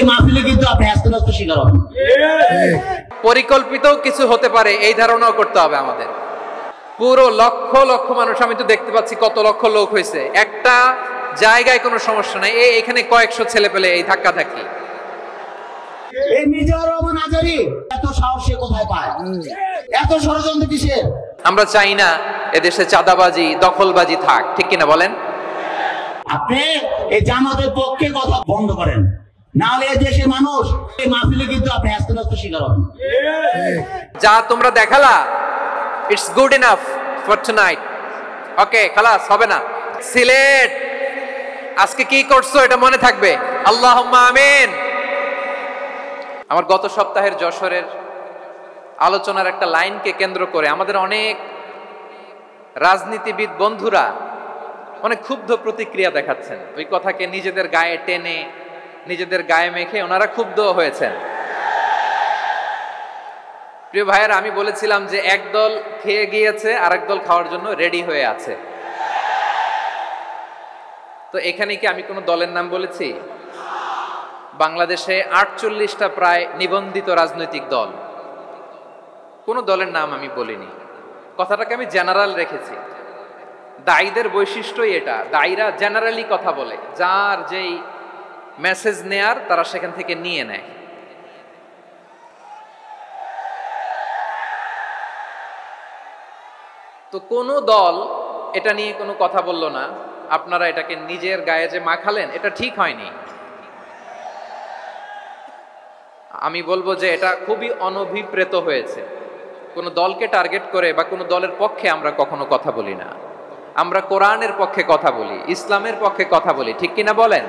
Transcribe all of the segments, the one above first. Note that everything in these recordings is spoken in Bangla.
মাহফিলে কিন্তু আপনি হাসতে শিকার হবেন। পরিকল্পিত কিছু হতে পারে এই ধারণাও করতে হবে আমাদের। পুরো লক্ষ লক্ষ মানুষ, আমি তো দেখতে পাচ্ছি কত লক্ষ লোক হয়েছে, একটা জায়গায় কোনো সমস্যা নাই, এখানে কয়েকশো ছেলে পেলে এই ধাক্কা ধাক্কি। এই মির্জার রহমান আজারি এত সাহস সে কোথায় পায়? এত ষড়যন্ত্র কিসের? আমরা চাই না এদেশে চাঁদাবাজি দখলবাজি থাক, ঠিক কিনা বলেন? আপনি এই জামাতের পক্ষে কথা বন্ধ করেন, না হলে এই দেশের মানুষ এই মাহফিলে কিন্তু আপনি হাসতে শিকার হবেন। যা তোমরা দেখালা, it's good enough for tonight. Okay, খালাস, হবে না। সিলেট আজকে কি করছো এটা মনে থাকবে। আল্লাহুম্মা আমিন। আমার গত সপ্তাহের যশোরের আলোচনার একটা লাইনকে কেন্দ্র করে আমাদের অনেক রাজনীতিবিদ বন্ধুরা অনেক ক্ষুব্ধ প্রতিক্রিয়া দেখাচ্ছেন। ওই কথাকে নিজেদের গায়ে টেনে, নিজেদের গায়ে মেখে ওনারা ক্ষুব্ধ হয়েছেন। প্রিয় ভাইয়েরা, আমি বলেছিলাম যে এক দল খেয়ে গিয়েছে, আরেক দল খাওয়ার জন্য রেডি হয়ে আছে। তো এখানে কি আমি কোনো দলের নাম বলেছি? বাংলাদেশে 48টা প্রায় নিবন্ধিত রাজনৈতিক দল, কোনো দলের নাম আমি বলিনি। কথাটাকে আমি জেনারেল রেখেছি। দায়ীদের বৈশিষ্ট্যই এটা, দায়ীরা জেনারেলি কথা বলে, যার যেই মেসেজ নেয়ার তারা সেখান থেকে নিয়ে নেয়। তো কোনো দল এটা নিয়ে কোনো কথা বলল না, আপনারা এটাকে নিজের গায়ে যে মাখালেন এটা ঠিক হয়নি। আমি বলবো যে এটা খুবই অনভিপ্রেত হয়েছে। কোনো দলকে টার্গেট করে বা কোনো দলের পক্ষে আমরা কখনো কথা বলি না। আমরা কোরআনের পক্ষে কথা বলি, ইসলামের পক্ষে কথা বলি, ঠিক কিনা বলেন?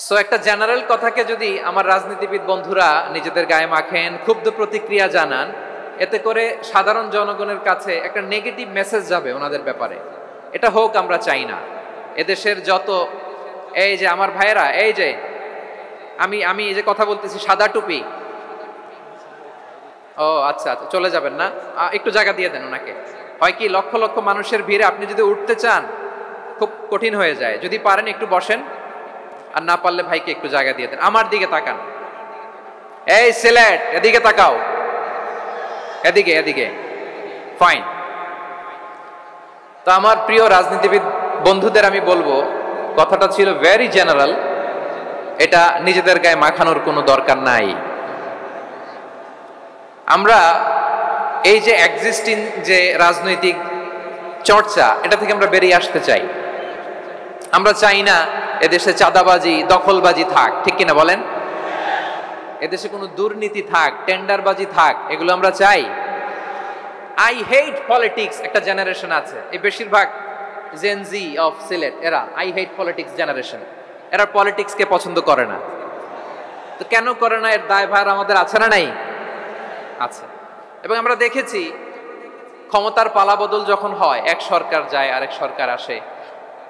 সো একটা জেনারেল কথাকে যদি আমার রাজনীতিবিদ বন্ধুরা নিজেদের গায়ে মাখেন, ক্ষুব্ধ প্রতিক্রিয়া জানান, এতে করে সাধারণ জনগণের কাছে একটা নেগেটিভ মেসেজ যাবে ওনাদের ব্যাপারে। এটা হোক আমরা চাই না। এদেশের যত এই যে আমার ভাইয়েরা, এই যে আমি এই যে কথা বলতেছি, সাদা টুপি, ও আচ্ছা আচ্ছা, চলে যাবেন না, একটু জায়গা দিয়ে দেন ওনাকে। হয় কি, লক্ষ লক্ষ মানুষের ভিড়ে আপনি যদি উঠতে চান খুব কঠিন হয়ে যায়। যদি পারেন একটু বসেন, আর না পারলে ভাইকে একটু জায়গা দিয়ে দেন। আমার দিকে তাকান, এই সিলেট এদিকে তাকাও, এদিকে এদিকে, ফাইন। তো আমার প্রিয় রাজনীতিবিদ বন্ধুদের আমি বলবো, কথাটা ছিল ভেরি জেনারেল, এটা নিজেদের গায়ে মাখানোর কোনো দরকার নাই। আমরা এই যে এক্সিস্টিং যে রাজনৈতিক চর্চা, এটা থেকে আমরা বেরিয়ে আসতে চাই। আমরা চাই না এদেশে চাঁদাবাজি দখলবাজি থাক, ঠিক কিনা বলেন? এদেশে কোনো দুর্নীতি থাক, টেন্ডারবাজি থাক, এগুলো আমরা চাই। আই হেট পলিটিক্স একটা জেনারেশন আছে, এই বেশিরভাগ জেনজি অফ সিলেট, এরা আই হেট পলিটিক্স জেনারেশন। এরা পলিটিক্সকে পছন্দ করে না। তো কেন করে না, এর দায়ভার আমাদের আছে না নাই? আছে। এবং আমরা দেখেছি ক্ষমতার পালাবদল যখন হয়, এক সরকার যায় আরেক সরকার আসে,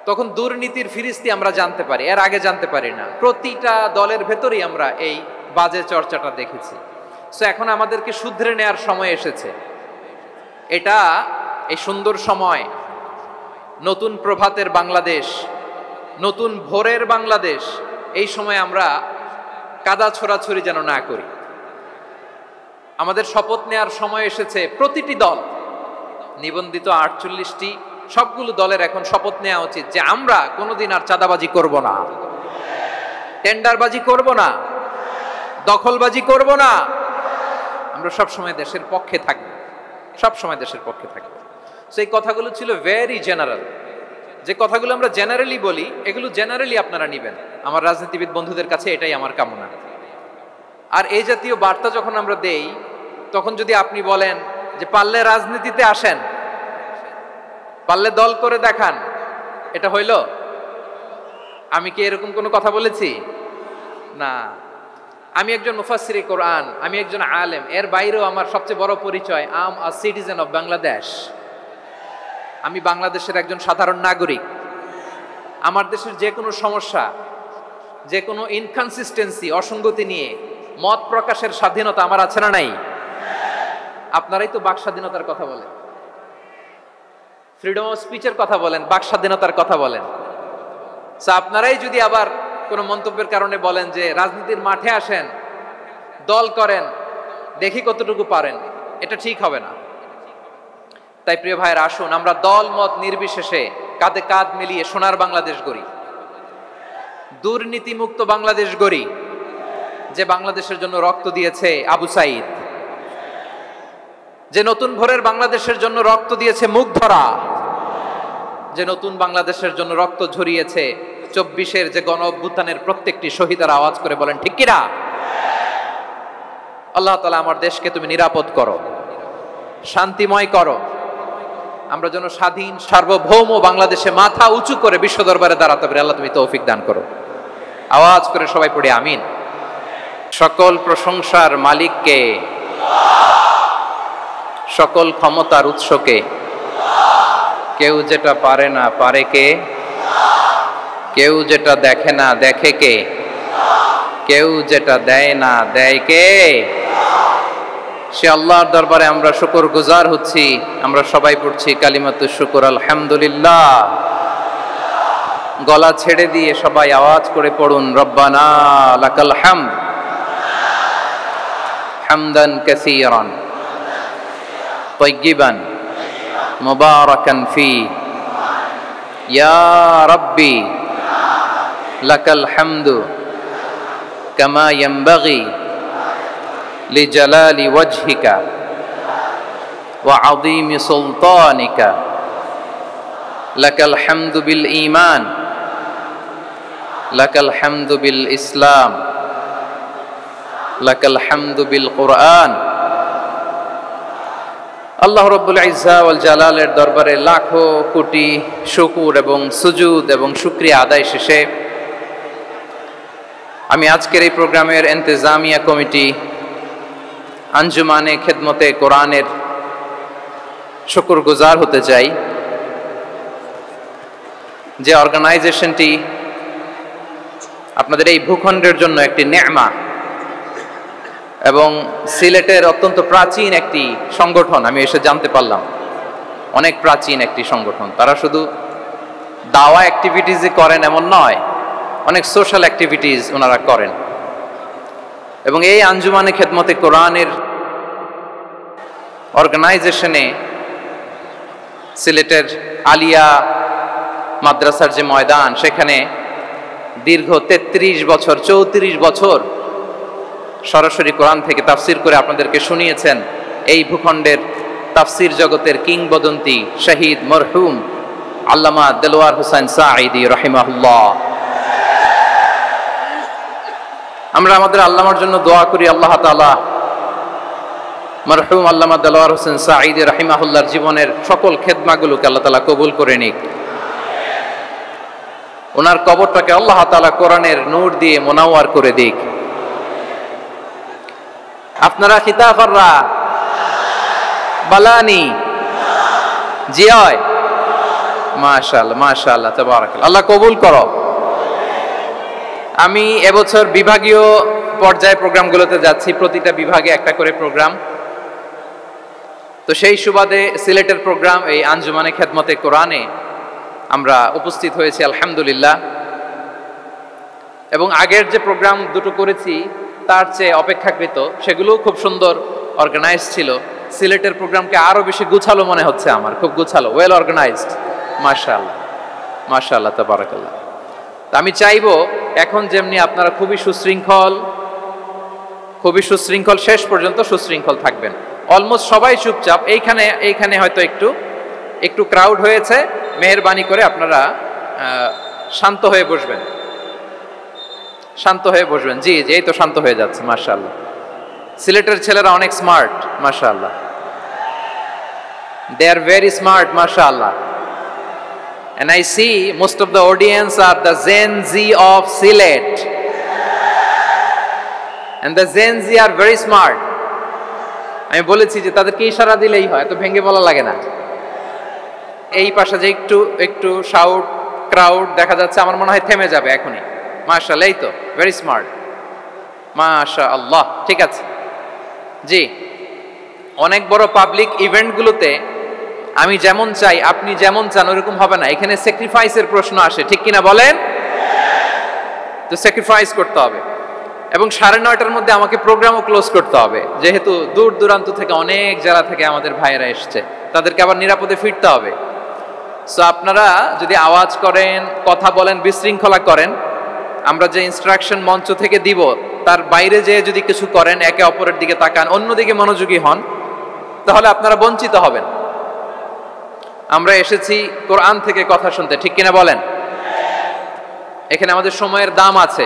তখন দুর্নীতির ফিরিস্তি আমরা জানতে পারি, এর আগে জানতে পারি না। প্রতিটা দলের ভেতরেই আমরা এই বাজে চর্চাটা দেখেছি। সো এখন আমাদেরকে শুধরে নেয়ার সময় এসেছে। এটা এই সুন্দর সময়, নতুন প্রভাতের বাংলাদেশ, নতুন ভোরের বাংলাদেশ, এই সময় আমরা কাদা ছোড়াছুড়ি যেন না করি। আমাদের শপথ নেয়ার সময় এসেছে। প্রতিটি দল, নিবন্ধিত 48টি, সবগুলো দলের এখন শপথ নেওয়া উচিত যে আমরা কোনোদিন আর চাঁদাবাজি করব না, টেন্ডারবাজি করব না, দখলবাজি করব না। আমরা সবসময় দেশের পক্ষে থাকব, সবসময় দেশের পক্ষে থাকব। সেই কথাগুলো ছিল ভেরি জেনারেল। যে কথাগুলো আমরা জেনারেলি বলি, এগুলো জেনারেলি আপনারা নেবেন। আমার রাজনীতিবিদ বন্ধুদের কাছে এটাই আমার কামনা। আর এই জাতীয় বার্তা যখন আমরা দেই, তখন যদি আপনি বলেন যে পারলে রাজনীতিতে আসেন, পারলে দল করে দেখান, এটা হইল? আমি কি এরকম কোনো কথা বলেছি? না। আমি একজন মুফাসসিরে কোরআন, আমি একজন আলেম, এর বাইরেও আমার সবচেয়ে বড় পরিচয় আম আ সিটিজেন অফ বাংলাদেশ। আমি বাংলাদেশের একজন সাধারণ নাগরিক। আমার দেশের যে কোনো সমস্যা, যে কোনো ইনকনসিস্টেন্সি, অসঙ্গতি নিয়ে মত প্রকাশের স্বাধীনতা আমার আছে না নাই? আপনারাই তো বাক স্বাধীনতার কথা বলেন, ফ্রিডম অফ স্পিচের কথা বলেন, বাক স্বাধীনতার কথা বলেন। আপনারাই যদি আবার কোনো মন্তব্যের কারণে বলেন যে রাজনীতির মাঠে আসেন, দল করেন, দেখি কতটুকু পারেন, এটা ঠিক হবে না। তাই প্রিয় ভাইয়ের, আসুন আমরা দল মত নির্বিশেষে কাঁধে কাঁধ মিলিয়ে সোনার বাংলাদেশ গড়ি, দুর্নীতিমুক্ত বাংলাদেশ গড়ি, যে বাংলাদেশের জন্য রক্ত দিয়েছে আবু সাইদ, যে নতুন ভোরের বাংলাদেশের জন্য রক্ত দিয়েছে মুগ্ধরা, যে নতুন বাংলাদেশের জন্য রক্ত ঝরিয়েছে 24-এর যে গণ অভ্যুত্থানের প্রত্যেকটি শহীদের আওয়াজ করে বলেন ঠিক কিনা? আল্লাহ তাআলা আমার দেশকে তুমি নিরাপদ করো, শান্তিময় করো, আমরা যেন স্বাধীন সার্বভৌম বাংলাদেশে মাথা উঁচু করে বিশ্ব দরবারে দাঁড়াতে পারি। আল্লাহ তুমি তৌফিক দান করো। আওয়াজ করে সবাই পড়ে আমিন। সকল প্রশংসার মালিককে, সকল ক্ষমতার উৎসকে, কেউ যেটা পারে না পারে কে, কেউ যেটা দেখে না দেখে কে, কেউ যেটা দেয় না দেয় কে, সে আল্লাহর দরবারে আমরা শুকর গুজার হচ্ছি। আমরা সবাই পড়ছি কালিমাতুশ শুকর আলহামদুলিল্লাহ। গলা ছেড়ে দিয়ে সবাই আওয়াজ করে পড়ুন রব্বানা লাকাল হামদ হামদান কাসীরান তাইয়িবান মুবারাকান ফি ইয়া রাব্বি লাকাল হামদু কামা ইয়ানবাগি লিজালালি ওয়াজহিকা ওয়া আযীমি সুলতানিকা লাকাল হামদু বিল ঈমান লাকাল হামদু বিল ইসলাম লাকাল হামদু বিল কুরআন। আল্লাহ রাব্বুল ইজ্জা ওয়াল জালালের দরবারে লাখো কোটি শুকর এবং সুজুদ এবং শুকরিয়া আদায় শেষে আমি আজকের এই প্রোগ্রামের ইন্তেজামিয়া কমিটি আঞ্জুমানে খেদমতে কোরআনের শুকর গুজার হতে চাই, যে অর্গানাইজেশনটি আপনাদের এই ভূখণ্ডের জন্য একটি নেমা এবং সিলেটের অত্যন্ত প্রাচীন একটি সংগঠন। আমি এসে জানতে পারলাম অনেক প্রাচীন একটি সংগঠন। তারা শুধু দাওয়া অ্যাক্টিভিটিসই করেন এমন নয়, অনেক সোশ্যাল অ্যাক্টিভিটিস ওনারা করেন। এবং এই আঞ্জুমানে খেদমতে কোরআনের অর্গানাইজেশনে সিলেটের আলিয়া মাদ্রাসার যে ময়দান, সেখানে দীর্ঘ 33 বছর 34 বছর সরাসরি কোরআন থেকে তাফসির করে আপনাদেরকে শুনিয়েছেন এই ভূখণ্ডের তাফসির জগতের কিংবদন্তি শহীদ মরহুম আল্লামা দেলোয়ার হোসেন সাঈদী রাহিমাহুল্লাহ। আমরা আমাদের আল্লামার জন্য দোয়া করি, আল্লাহ তাআলা মরহুম আল্লামা দেলোয়ার হোসেন সাঈদী রাহিমাহুল্লাহর জীবনের সকল খেদমাগুলোকে আল্লাহ তাআলা কবুল করে নিক। ওনার কবরটাকে আল্লাহ তাআলা কোরআনের নূর দিয়ে মোনাওয়ার করে দিক। আপনারা খিতাফাররা বালানি জি হয়, মাশাআল্লাহ মাশাআল্লাহ তাবারাকাল্লাহ, আল্লাহ কবুল করো। আমি এবছর বিভাগীয় পর্যায়ে প্রোগ্রামগুলোতে যাচ্ছি, প্রতিটা বিভাগে একটা করে প্রোগ্রাম। তো সেই সুবাদে সিলেটের প্রোগ্রাম এই আঞ্জুমানে খেদমতে কোরআনে আমরা উপস্থিত হয়েছি আলহামদুলিল্লাহ। এবং আগের যে প্রোগ্রাম দুটো করেছি তার চেয়ে অপেক্ষাকৃত সেগুলোও খুব সুন্দর অর্গানাইজ ছিল। সিলেটের প্রোগ্রামকে আরো বেশি গুছালো মনে হচ্ছে আমার, খুব গুছালো, ওয়েল অর্গানাইজড, মাশাআল্লাহ মাশাআল্লাহ তাবারাকাল্লাহ। তা আমি চাইবো এখন যেমনি আপনারা খুবই সুশৃঙ্খল শেষ পর্যন্ত সুশৃঙ্খল থাকবেন। অলমোস্ট সবাই চুপচাপ, এইখানে হয়তো একটু ক্রাউড হয়েছে, মেহেরবানি করে আপনারা শান্ত হয়ে বসবেন, শান্ত হয়ে বসবেন। জি জি, এই তো শান্ত হয়ে যাচ্ছে, মাশাআল্লাহ। সিলেটের ছেলেরা অনেক স্মার্ট, মাশাআল্লাহ, they are very smart, mashallah. And I see most of the audience are the Gen Z of Silet, and the Gen Z are very smart. আমি বলেছি যে তাদেরকে ইশারা দিলেই হয়, তো ভেঙে বলা লাগে না। এই পাশে যে একটু শাউট ক্রাউড দেখা যাচ্ছে, আমার মনে হয় থেমে যাবে এখনই। মাশাআল্লাহ, এই তো ভেরি স্মার্ট, মাশাআল্লাহ। ঠিক আছে জি, অনেক বড় পাবলিক ইভেন্টগুলোতে আমি যেমন চাই আপনি যেমন চান ওরকম হবে না, এখানে স্যাক্রিফাইসের প্রশ্ন আসে, ঠিক কিনা বলেন? তো স্যাক্রিফাইস করতে হবে। এবং 9:30টার মধ্যে আমাকে প্রোগ্রামও ক্লোজ করতে হবে, যেহেতু দূর দূরান্ত থেকে অনেক জেলা থেকে আমাদের ভাইয়েরা এসছে, তাদেরকে আবার নিরাপদে ফিরতে হবে। সো আপনারা যদি আওয়াজ করেন, কথা বলেন, বিশৃঙ্খলা করেন, আমরা যে ইনস্ট্রাকশন মঞ্চ থেকে দিব তার বাইরে যেয়ে যদি কিছু করেন, একে অপরের দিকে তাকান, অন্যদিকে মনোযোগী হন, তাহলে আপনারা বঞ্চিত হবেন। আমরা এসেছি কোরআন থেকে কথা শুনতে, ঠিক কিনা বলেন? এখানে আমাদের সময়ের দাম আছে।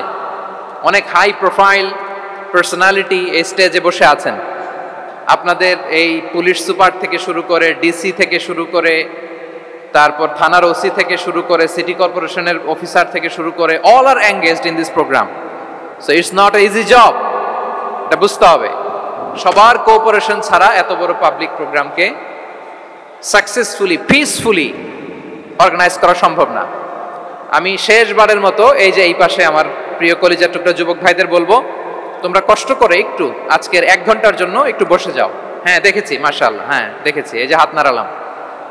অনেক হাই প্রোফাইল পার্সোনালিটি এই স্টেজে বসে আছেন। আপনাদের এই পুলিশ সুপার থেকে শুরু করে, ডিসি থেকে শুরু করে, তারপর থানার ওসি থেকে শুরু করে, সিটি কর্পোরেশনের অফিসার থেকে শুরু করে, all are engaged in this program. So it's not a easy job, এটা বুঝতে হবে। সবার কোঅপারেশন ছাড়া এত বড় পাবলিক প্রোগ্রামকে সাকসেসফুলি, পিসফুলি অর্গানাইজ করা সম্ভব না। আমি শেষবারের মতো এই যে এই পাশে আমার প্রিয় কলিজার টুকরা যুবক ভাইদের বলবো, তোমরা কষ্ট করে একটু আজকের 1 ঘন্টার জন্য একটু বসে যাও। হ্যাঁ দেখেছি, মাশাআল্লাহ, হ্যাঁ দেখেছি, এই যে হাত নাড়ালাম,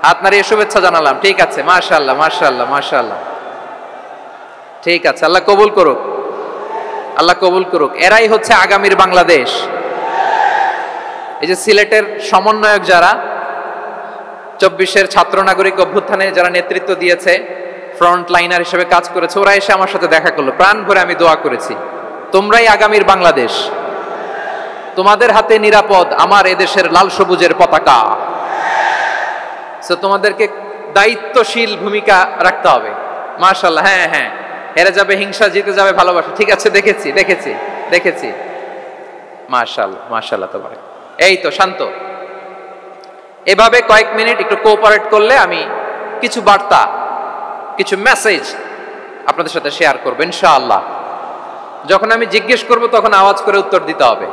হাত নাড়িয়ে শুভেচ্ছা জানালাম, ঠিক আছে, মাশাআল্লাহ মাশাআল্লাহ মাশাআল্লাহ, ঠিক আছে, আল্লাহ কবুল করুক, আল্লাহ কবুল করুক। এরাই হচ্ছে আগামীর বাংলাদেশ। এই যে সিলেটের সমন্বয়ক যারা 24-এর ছাত্র নাগরিক অভ্যুত্থানে যারা নেতৃত্ব দিয়েছে, ফ্রন্ট লাইনার হিসেবে কাজ করেছে, ওরা এসে আমার সাথে দেখা করলো, প্রাণ ভরে আমি দোয়া করেছি, তোমরাই আগামীর বাংলাদেশ, তোমাদের হাতে নিরাপদ আমার এদেশের লাল সবুজের পতাকা। সো তোমাদেরকে দায়িত্বশীল ভূমিকা রাখতে হবে। মাশাআল্লাহ, হ্যাঁ হ্যাঁ, হেরে যাবে হিংসা, জিতে যাবে ভালোবাসা, ঠিক আছে, দেখেছি দেখেছি দেখেছি, মাশাআল্লাহ মাশাআল্লাহ। তো এই তো শান্ত, এভাবে কয়েক মিনিট একটু কোঅপারেট করলে আমি কিছু বার্তা, কিছু মেসেজ আপনাদের সাথে শেয়ার করবো ইনশাআল্লাহ। যখন আমি জিজ্ঞেস করব তখন আওয়াজ করে উত্তর দিতে হবে,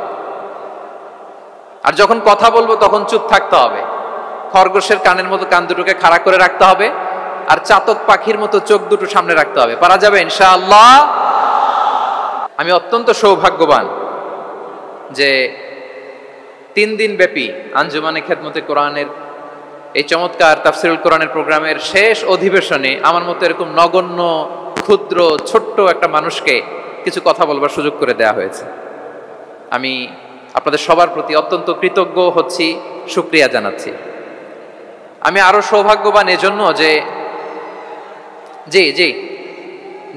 আর যখন কথা বলবো তখন চুপ থাকতে হবে। খরগোশের কানের মতো কান দুটোকে খাড়া করে রাখতে হবে, আর চাতক পাখির মতো চোখ দুটো সামনে রাখতে হবে। পারা যাবে ইনশাআল্লাহ? আমি অত্যন্ত সৌভাগ্যবান যে 3 দিন ব্যাপী আঞ্জুমানে খেদমতে কোরআনের এই চমৎকার তাফসিরুল কোরআনের প্রোগ্রামের শেষ অধিবেশনে আমার মতো এরকম নগণ্য, ক্ষুদ্র, ছোট্ট একটা মানুষকে কিছু কথা বলবার সুযোগ করে দেয়া হয়েছে। আমি আপনাদের সবার প্রতি অত্যন্ত কৃতজ্ঞ হচ্ছি, শুকরিয়া জানাচ্ছি। আমি আরো সৌভাগ্যবান এজন্য যে জি জি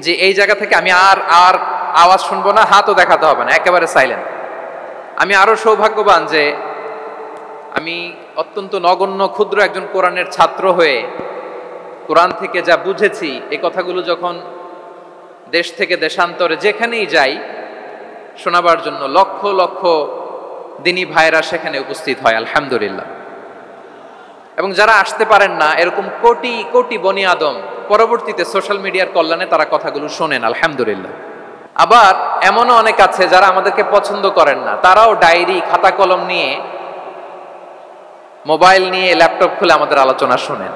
জি এই জায়গা থেকে আমি আর আওয়াজ শুনবো না, হাতও দেখাতে হবে না, একেবারে সাইলেন্ট। আমি আরো সৌভাগ্যবান যে আমি অত্যন্ত নগণ্য, ক্ষুদ্র একজন কোরআনের ছাত্র হয়ে কোরআন থেকে যা বুঝেছি, এই কথাগুলো যখন দেশ থেকে দেশান্তরে যেখানেই যাই শোনাবার জন্য লক্ষ লক্ষ দিনী ভাইরা সেখানে উপস্থিত হয়, আলহামদুলিল্লাহ। এবং যারা আসতে পারেন না, এরকম কোটি কোটি বনি আদম পরবর্তীতে সোশ্যাল মিডিয়ার কল্যাণে তারা কথাগুলো শোনেন, আলহামদুলিল্লাহ। আবার এমনও অনেক আছে যারা আমাদেরকে পছন্দ করেন না, তারাও ডায়েরি, খাতা কলম নিয়ে, মোবাইল নিয়ে, ল্যাপটপ খুলে আমাদের আলোচনা শোনেন।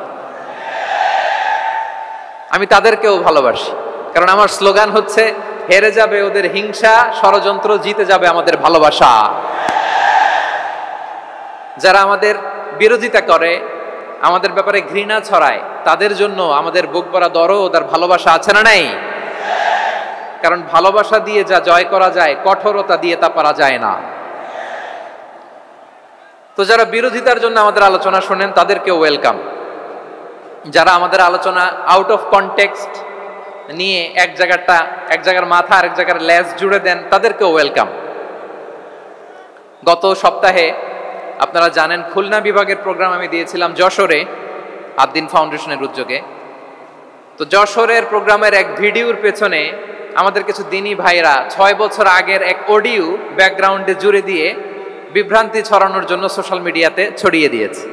আমি তাদেরকেও ভালোবাসি, কারণ আমার স্লোগান হচ্ছে, হেরে যাবে ওদের হিংসা, ষড়যন্ত্র, জিতে যাবে আমাদের ভালোবাসা। যারা আমাদের বিরোধিতা করে, আমাদের ব্যাপারে ঘৃণা ছড়ায়, তাদের জন্য আমাদের বুক ভরা দরদ আর ভালোবাসা আছে না নাই? কারণ ভালোবাসা দিয়ে যা জয় করা যায়, কঠোরতা দিয়ে তা পারা যায় না। তো যারা বিরোধিতার জন্য আমাদের আলোচনা শোনেন তাদেরকেও ওয়েলকাম। যারা আমাদের আলোচনা আউট অফ কনটেক্সট নিয়ে এক জায়গার মাথা আর এক জায়গার লেজ জুড়ে দেন, তাদেরকেও ওয়েলকাম। গত সপ্তাহে আপনারা জানেন খুলনা বিভাগের প্রোগ্রাম আমি দিয়েছিলাম যশোরে, আদ্দিন ফাউন্ডেশনের উদ্যোগে। তো যশোরের প্রোগ্রামের এক ভিডিওর পেছনে আমাদের কিছু দিনী ভাইরা 6 বছর আগের এক অডিও ব্যাকগ্রাউন্ডে জুড়ে দিয়ে বিভ্রান্তি ছড়ানোর জন্য সোশ্যাল মিডিয়াতে ছড়িয়ে দিয়েছে।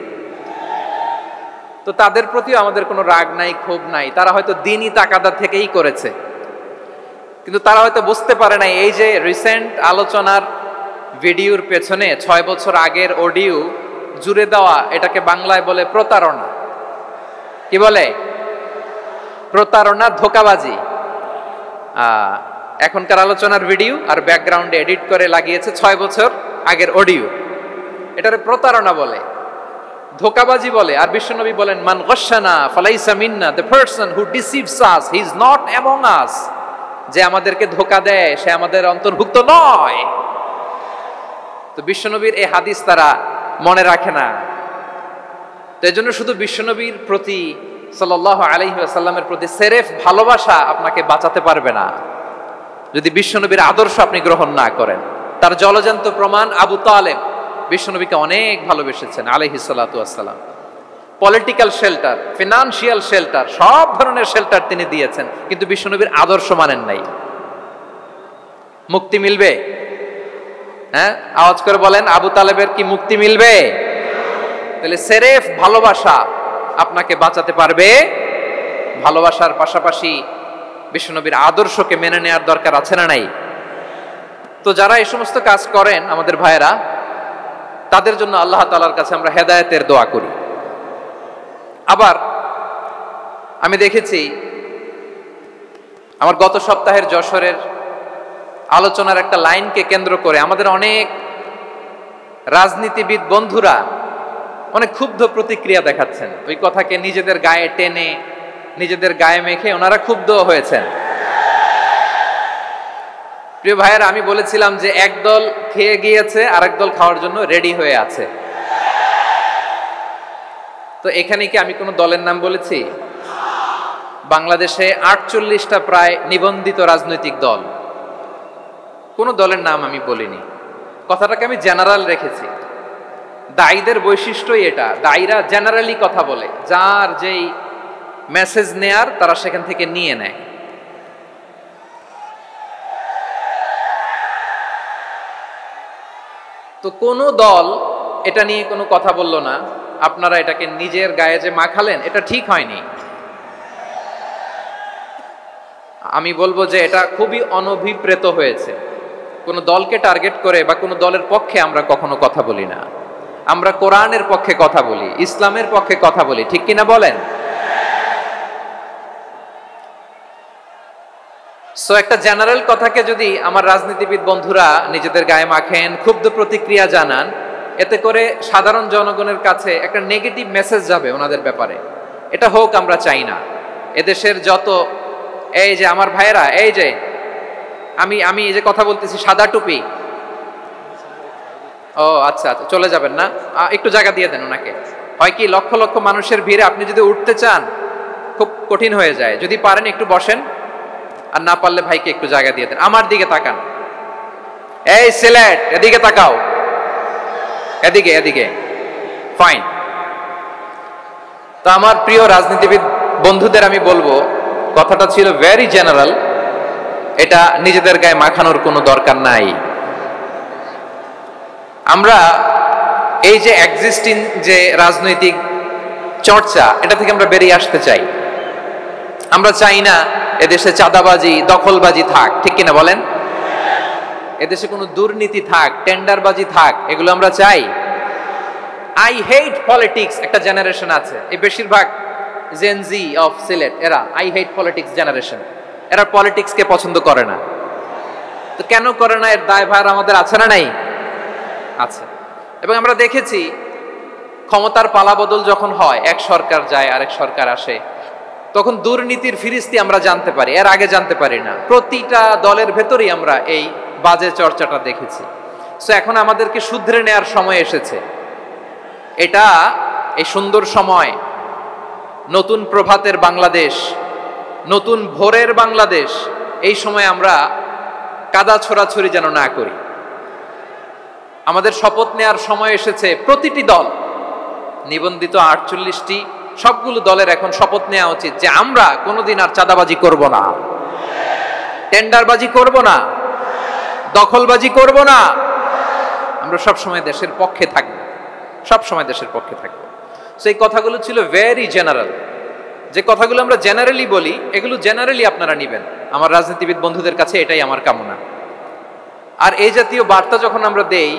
তো তাদের প্রতিও আমাদের কোনো রাগ নাই, ক্ষোভ নাই, তারা হয়তো দিনই তাকাদা থেকেই করেছে, কিন্তু তারা হয়তো বুঝতে পারে নাই এই যে রিসেন্ট আলোচনার ভিডিওর পেছনে 6 বছর আগের অডিও জুড়ে দেওয়া, এটাকে বাংলায় বলে প্রতারণা। কি বলে? প্রতারণা, ধোঁকাবাজি। এখনকার আলোচনার ভিডিও আর ব্যাকগ্রাউন্ডে এডিট করে লাগিয়েছে 6 বছর আগের অডিও, এটারে প্রতারণা বলে, ধোঁকাবাজি বলে। আর বিশ্বনবী বলেন, মান গশানা ফালাইসা মিন্না, the person who deceives us he is not among us. যে আমাদেরকে ধোঁকা দেয় সে আমাদের অন্তর্ভুক্ত নয়। তো বিশ্বনবীর এই হাদিস তারা মনে রাখে না। তো এই জন্য শুধু বিশ্বনবীর প্রতি সাল্লাল্লাহু আলাইহি ওয়াসাল্লামের প্রতি সেরেফ ভালোবাসা আপনাকে বাঁচাতে পারবে না যদি বিশ্বনবীর আদর্শ আপনি গ্রহণ না করেন। তার জলজান্ত প্রমাণ আবু তালেব বিশ্বনবীকে অনেক ভালোবেসেছেন আলাইহিস সালাতু ওয়াসসালাম। পলিটিক্যাল শেল্টার, ফিনান্সিয়াল শেল্টার, সব ধরনের শেল্টার তিনি দিয়েছেন, কিন্তু বিশ্বনবীর আদর্শ মানেন নাই। মুক্তি মিলবে? হ্যাঁ, আওয়াজ করে বলেন, আবু তালেবের কি মুক্তি মিলবে? তাহলে সেরেফ ভালোবাসা আপনাকে বাঁচাতে পারবে। ভালোবাসার পাশাপাশি বিশ্বনবীর আদর্শকে মেনে নেওয়ার দরকার আছে না নাই? তো যারা এই সমস্ত কাজ করেন আমাদের ভাইয়েরা, তাদের জন্য আল্লাহ তাআলার কাছে আমরা হেদায়েতের দোয়া করি। আবার আমি দেখেছি আমার গত সপ্তাহের যশোরের আলোচনার একটা লাইনকে কেন্দ্র করে আমাদের অনেক রাজনীতিবিদ বন্ধুরা অনেক ক্ষুব্ধ প্রতিক্রিয়া দেখাচ্ছেন। ওই কথাকে নিজেদের গায়ে টেনে, নিজেদের গায়ে মেখে ওনারা ক্ষুব্ধ হয়েছেন। প্রিয় ভাইয়েরা, আমি বলেছিলাম যে এক দল খেয়ে গিয়েছে, আরেক দল খাওয়ার জন্য রেডি হয়ে আছে। তো এখানে কি আমি কোনো দলের নাম বলেছি? বাংলাদেশে 48টা প্রায় নিবন্ধিত রাজনৈতিক দল, কোনো দলের নাম আমি বলিনি। কথাটাকে আমি জেনারেল রেখেছি। দায়ীদের বৈশিষ্ট্যই এটা, দায়ীরা জেনারেলি কথা বলে, যার যেই মেসেজ নেয়ার তারা সেখান থেকে নিয়ে নেয়। তো কোনো দল এটা নিয়ে কোনো কথা বলল না, আপনারা এটাকে নিজের গায়ে যে মাখালেন এটা ঠিক হয়নি। আমি বলবো যে এটা খুবই অনভিপ্রেত হয়েছে। কোনো দলকে টার্গেট করে বা কোনো দলের পক্ষে আমরা কখনো কথা বলি না। আমরা কোরআনের পক্ষে কথা বলি, ইসলামের পক্ষে কথা বলি, ঠিক কিনা বলেন? সো একটা জেনারেল কথাকে যদি আমার রাজনীতিবিদ বন্ধুরা নিজেদের গায়ে মাখেন, ক্ষুব্ধ প্রতিক্রিয়া জানান, এতে করে সাধারণ জনগণের কাছে একটা নেগেটিভ মেসেজ যাবে ওনাদের ব্যাপারে। এটা হোক আমরা চাই না। এদেশের যত এই যে আমার ভাইয়েরা, এই যে আমি এই যে কথা বলতেছি, সাদা টুপি, ও আচ্ছা আচ্ছা, চলে যাবেন না, একটু জায়গা দিয়ে দেন ওনাকে। হয় কি, লক্ষ লক্ষ মানুষের ভিড়ে আপনি যদি উঠতে চান খুব কঠিন হয়ে যায়। যদি পারেন একটু বসেন, আর না পারলে ভাইকে একটু জায়গা দিয়ে দেন। আমার দিকে তাকান, এই সিলেট, এদিকে তাকাও, এদিকে এদিকে, ফাইন। তো আমার প্রিয় রাজনীতিবিদ বন্ধুদের আমি বলবো, কথাটা ছিল ভেরি জেনারেল, এটা নিজেদের গায়ে মাখানোর কোনো দরকার নাই। আমরা এই যে এক্সিস্টিং যে রাজনৈতিক চর্চা, এটা থেকে আমরা বেরিয়ে আসতে চাই। আমরা চাই না এদেশে চাঁদাবাজি, দখলবাজি থাক, ঠিক কিনা বলেন? এদেশে কোনো দুর্নীতি থাক, টেন্ডারবাজি থাক, এগুলো আমরা চাই। আই হেট পলিটিক্স একটা জেনারেশন আছে, এই বেশিরভাগ জেনজি অফ সিলেট, এরা আই হেট পলিটিক্স জেনারেশন। এরা পলিটিক্সকে পছন্দ করে না। তো কেন করে না, এর দায়ভার আমাদের আছে না নাই? আছে। এবং আমরা দেখেছি ক্ষমতার পালাবদল যখন হয়, এক সরকার যায় আরেক সরকার আসে, তখন দুর্নীতির ফিরিস্তি আমরা জানতে পারি, এর আগে জানতে পারি না। প্রতিটা দলের ভেতরেই আমরা এই বাজে চর্চাটা দেখেছি। সো এখন আমাদেরকে শুধরে নেয়ার সময় এসেছে। এটা এই সুন্দর সময়, নতুন প্রভাতের বাংলাদেশ, নতুন ভোরের বাংলাদেশ, এই সময় আমরা কাদা ছোড়াছুড়ি যেন না করি। আমাদের শপথ নেয়ার সময় এসেছে। প্রতিটি দল, নিবন্ধিত 48টি, সবগুলো দলের এখন শপথ নেওয়া উচিত যে আমরা কোনোদিন আর চাঁদাবাজি করব না, টেন্ডারবাজি করব না, দখলবাজি করব না। আমরা সবসময় দেশের পক্ষে থাকব, সবসময় দেশের পক্ষে থাকব। সেই কথাগুলো ছিল ভেরি জেনারেল। যে কথাগুলো আমরা জেনারেলি বলি, এগুলো জেনারেলি আপনারা নেবেন। আমার রাজনীতিবিদ বন্ধুদের কাছে এটাই আমার কামনা। আর এই জাতীয় বার্তা যখন আমরা দেই,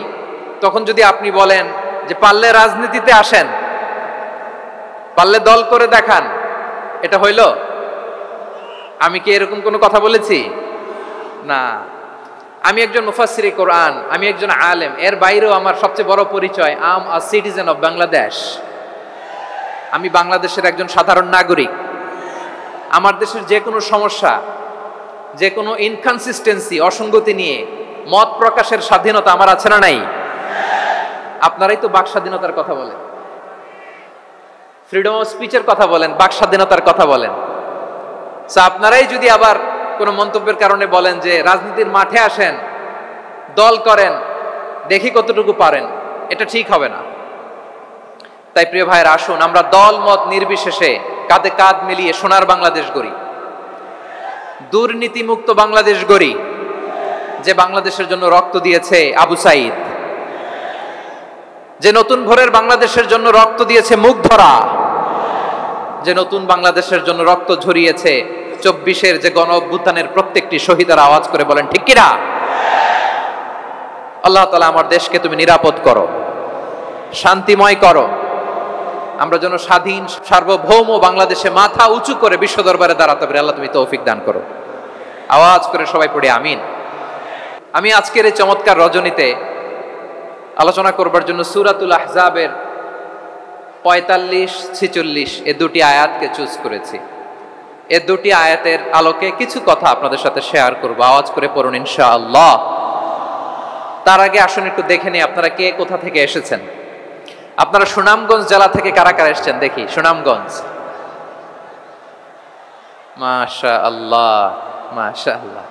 তখন যদি আপনি বলেন যে পারলে রাজনীতিতে আসেন, পারলে দল করে দেখান, এটা হইল? আমি কি এরকম কোনো কথা বলেছি? না। আমি একজন মুফাসসিরে কোরআন, আমি একজন আলেম, এর বাইরেও আমার সবচেয়ে বড় পরিচয়, আম আ সিটিজেন অফ বাংলাদেশ। আমি বাংলাদেশের একজন সাধারণ নাগরিক। আমার দেশের যে কোনো সমস্যা যে কোনো ইনকনসিস্টেন্সি, অসঙ্গতি নিয়ে মত প্রকাশের স্বাধীনতা আমার আছে না নাই? আপনারাই তো বাক স্বাধীনতার কথা বলেন, ফ্রিডম অফ স্পিচের কথা বলেন, বাক স্বাধীনতার কথা বলেন। আপনারাই যদি আবার কোনো মন্তব্যের কারণে বলেন যে রাজনীতির মাঠে আসেন, দল করেন, দেখি কতটুকু পারেন, এটা ঠিক হবে না। তাই প্রিয় ভাইয়েরা, আসুন আমরা দল মত নির্বিশেষে কাঁধে কাঁধ মিলিয়ে সোনার বাংলাদেশ গড়ি, দুর্নীতিমুক্ত বাংলাদেশ গড়ি, যে বাংলাদেশের জন্য রক্ত দিয়েছে আবু সাইদ, যে নতুন ভোরের বাংলাদেশের জন্য রক্ত দিয়েছে মুগ্ধরা, যে নতুন বাংলাদেশের জন্য রক্ত ঝরিয়েছে 24-এর যে গণ অভ্যুত্থানের প্রত্যেকটি শহীদের। আওয়াজ করে বলেন ঠিক কিনা? আল্লাহ তাআলা আমার দেশকে তুমি নিরাপদ করো, শান্তিময় করো, আমরা যেন স্বাধীন সার্বভৌম বাংলাদেশে মাথা উঁচু করে বিশ্ব দরবারে দাঁড়াতে পারি। আল্লাহ তুমি তৌফিক দান করো। আওয়াজ করে সবাই পড়ি আমিন। আমি আজকের এই চমৎকার রজনীতে আলোচনা করবার জন্য সূরাতুল আহজাবের 45-46 এই দুটি আয়াতকে চুজ করেছি। এই দুটি আয়াতের আলোকে কিছু কথা আপনাদের সাথে শেয়ার করব। আওয়াজ করে পড়ুন ইনশাআল্লাহ। তার আগে আসুন একটু দেখে নিই আপনারা কে কোথা থেকে এসেছেন। আপনারা সুনামগঞ্জ জেলা থেকে কারা কারা এসেছেন দেখি। সুনামগঞ্জ, মাশাআল্লাহ মাশাআল্লাহ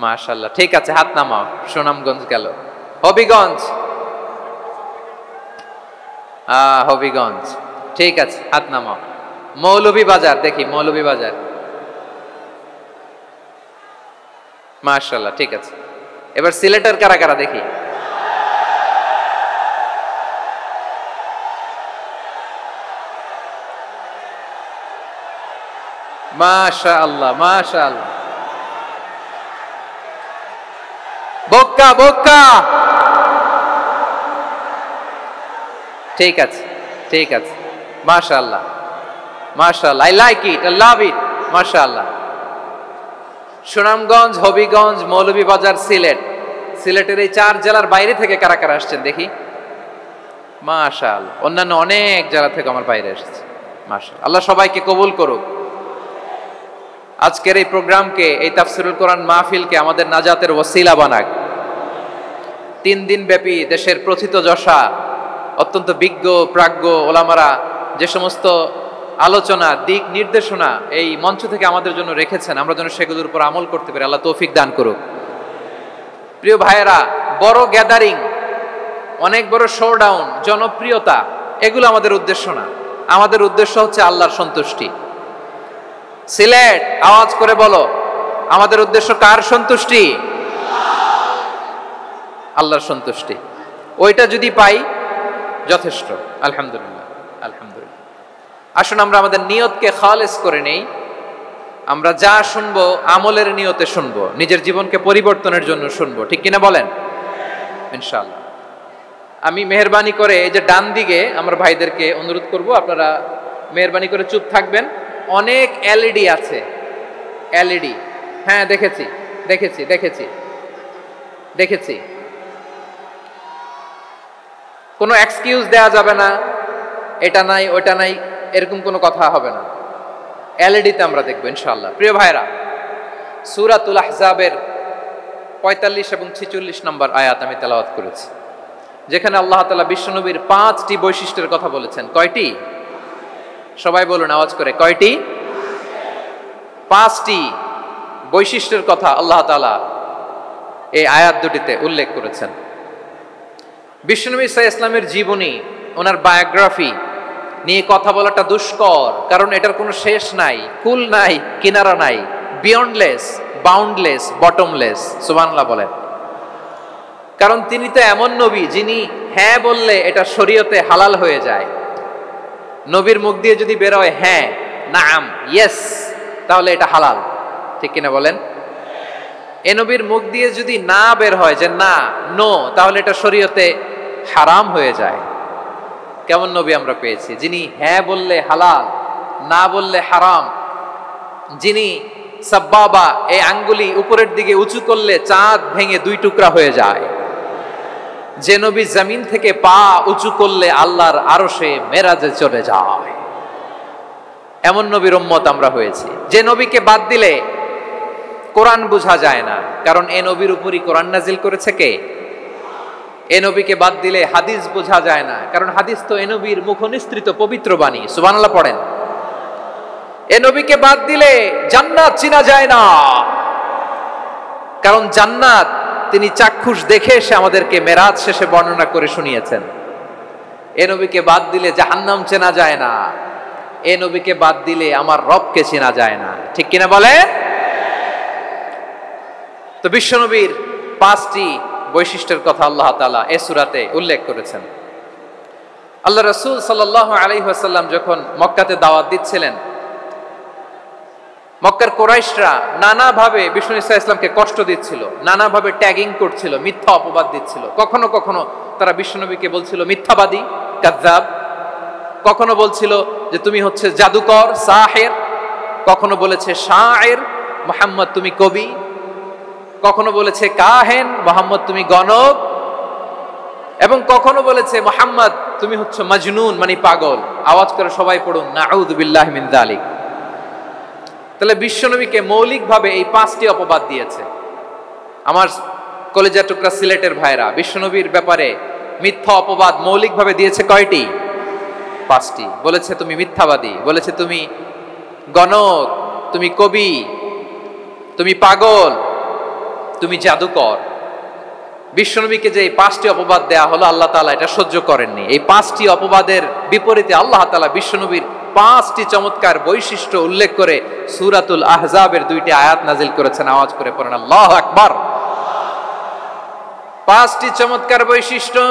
মাশাআল্লাহ, ঠিক আছে, হাত নামাও। সুনামগঞ্জ গেল। হবিগঞ্জ, হবিগঞ্জ, ঠিক আছে, হাত নামাও। মৌলভীবাজার দেখি, মৌলভীবাজার, মাশাআল্লাহ, ঠিক আছে। এবার সিলেটের কারা কারা দেখি। মাশাআল্লাহ মাশাআল্লাহ। বক্কা বক্কা, ঠিক আছে ঠিক আছে, মাশাআল্লাহ মাশাআল্লাহ, I like it, I love it, মাশাআল্লাহ। সুনামগঞ্জ, হবিগঞ্জ, মৌলভীবাজার, সিলেট। সিলেটের এই 4 জেলার বাইরে থেকে কারা কারা আসছেন দেখি। মাশাআল্লাহ, অন্যান্য অনেক জেলা থেকে আমার বাইরে এসেছে, মাশাআল্লাহ। আল্লাহ সবাইকে কবুল করুক। আজকের এই প্রোগ্রামকে, এই তাফসিরুল কোরআন মাহফিলকে আমাদের নাজাতের ওসিলা বানাক। 3 দিন ব্যাপী দেশের প্রথিতযশা অত্যন্ত বিজ্ঞ প্রাজ্ঞ ওলামারা যে সমস্ত আলোচনা, দিক নির্দেশনা এই মঞ্চ থেকে আমাদের জন্য রেখেছেন, আমরা যেন সেগুলোর উপর আমল করতে পারি। আল্লাহ তৌফিক দান করুক। প্রিয় ভাইয়েরা, বড় গ্যাদারিং, অনেক বড় শোডাউন, জনপ্রিয়তা, এগুলো আমাদের উদ্দেশ্য না। আমাদের উদ্দেশ্য হচ্ছে আল্লাহর সন্তুষ্টি। সিলেট, আওয়াজ করে বলো, আমাদের উদ্দেশ্য কার সন্তুষ্টি? আল্লাহর সন্তুষ্টি। ওইটা যদি পাই যথেষ্ট, আলহামদুলিল্লাহ আলহামদুলিল্লাহ। আসুন আমরা আমাদের নিয়তকে খালেস করে নেই। আমরা যা শুনবো আমলের নিয়তে শুনবো, নিজের জীবনকে পরিবর্তনের জন্য শুনবো, ঠিক কিনা বলেন? ইনশাআল্লাহ। আমি মেহেরবানি করে এই যে ডান দিকে আমার ভাইদেরকে অনুরোধ করব, আপনারা মেহেরবানি করে চুপ থাকবেন। অনেক এলইডি আছে, এলইডি, হ্যাঁ দেখেছি দেখেছি দেখেছি দেখেছি। কোনো এক্সকিউজ দেয়া যাবে না, এটা নাই ওটা নাই, এরকম কোনো কথা হবে না। এলইডিতে আমরা দেখবো ইনশাআল্লাহ। প্রিয় ভাইরা, সূরাতুল আহজাবের 45 এবং 46 নম্বর আয়াত আমি তেলাওয়াত করেছি, যেখানে আল্লাহ তাআলা বিশ্বনবীর 5টি বৈশিষ্ট্যের কথা বলেছেন। কয়টি? সবাই বলুন আওয়াজ করে, কয়টি? 5টি বৈশিষ্ট্যের কথা আল্লাহ তাআলা এই আয়াত দুটিতে উল্লেখ করেছেন। বিশ্বনবী সাল্লাল্লাহু আলাইহি ওয়াসাল্লামের জীবনী, ওনার বায়োগ্রাফি নিয়ে কথা বলাটা দুষ্কর, কারণ এটার কোনো শেষ নাই, কুল নাই, কিনারা নাই, বিয়ন্ডলেস, বাউন্ডলেস, বটমলেস। সুবহানাল্লাহ বলেন। কারণ তিনি তো এমন নবী যিনি হ্যাঁ বললে এটা শরীয়তে হালাল হয়ে যায়। নবীর মুখ দিয়ে যদি বের হয় হ্যাঁ, নাম, ইয়েস, তাহলে এটা হালাল, ঠিক কিনা বলেন? এ নবীর মুখ দিয়ে যদি না বের হয় যে না, নো, তাহলে এটা শরীয়তে হারাম হয়ে যায়। কেমন নবী আমরা পেয়েছি, যিনি হ্যাঁ বললে হালাল, না বললে হারাম, যিনি সাব্বাবা, এই আঙ্গুলি উপরের দিকে উঁচু করলে চাঁদ ভেঙে 2 টুকরা হয়ে যায়, যে নবী জমিন থেকে পা উঁচু করলে আল্লাহর আরশে মেরাজে চলে যায়, এমন নবীর উম্মত আমরা হয়েছি। যে নবীকে বাদ দিলে কোরআন বোঝা যায় না, কারণ এ নবীর উপরই কোরআন নাজিল করেছে কে? এ নবীকে বাদ দিলে হাদিস বোঝা যায় না, কারণ হাদিস তো এ নবীর মুখনিসৃত পবিত্র বাণী। সুবহানাল্লাহ পড়েন। এ নবীকে বাদ দিলে জান্নাত চিনা যায় না, কারণ জান্নাত তিনি চাক্ষুষ দেখে এসে আমাদেরকে মেরাজ শেষে বর্ণনা করে শুনিয়েছেন। এ নবীকে বাদ দিলে জাহান্নাম চেনা যায় না, এ নবীকে বাদ দিলে আমার রবকে চেনা যায় না। ঠিক কিনা বলে? তো বিশ্বনবীর 5টি বৈশিষ্ট্যের কথা আল্লাহ তাআলা এই সূরাতে উল্লেখ করেছেন। আল্লাহ রাসূল সাল্লাল্লাহু আলাইহি ওয়াসাল্লাম যখন মক্কাতে দাওয়াত দিচ্ছিলেন, মক্কার কুরাইশরা নানাভাবে বিষ্ণু ঈসা ইসলামকে কষ্ট দিচ্ছিল, নানাভাবে ট্যাগিং করছিল, মিথ্যা অপবাদ দিচ্ছিল। কখনো কখনো তারা বিশ্বনবীকে বলছিল মিথ্যাবাদী, কাযযাব। কখনো বলছিল যে তুমি হচ্ছে জাদুকর, সাহের। কখনো বলেছে শায়ের, মুহাম্মদ তুমি কবি। কখনো বলেছে কাহেন, মুহাম্মদ তুমি গণক। এবং কখনো বলেছে মুহাম্মদ তুমি হচ্ছে মাজনুন, মানে পাগল। আওয়াজ করে সবাই পড়ুন নাউযু বিল্লাহি মিন যালিক। তাহলে বিশ্বনবীকে মৌলিকভাবে এই 5টি অপবাদ দিয়েছে। আমার কলেজা টুকরা সিলেটের ভাইরা, বিশ্বনবীর ব্যাপারে মিথ্যা অপবাদ মৌলিকভাবে দিয়েছে কয়টি? 5টি। বলেছে তুমি মিথ্যাবাদী, বলেছে তুমি গণক, তুমি কবি, তুমি পাগল, তুমি জাদুকর। বিশ্বনবীকে যে এই 5টি অপবাদ দেয়া হলো, আল্লাহ তাআলা এটা সহ্য করেননি। এই 5টি অপবাদের বিপরীতে আল্লাহ তাআলা বিশ্বনবীর 5টি চমৎকার বৈশিষ্ট্য উল্লেখ করে সূরাতুল আহজাবের 2টি আয়াত নাজিল করেছেন। আওয়াজ করে পড়েন আল্লাহু আকবার। 5টি চমৎকার বৈশিষ্ট্য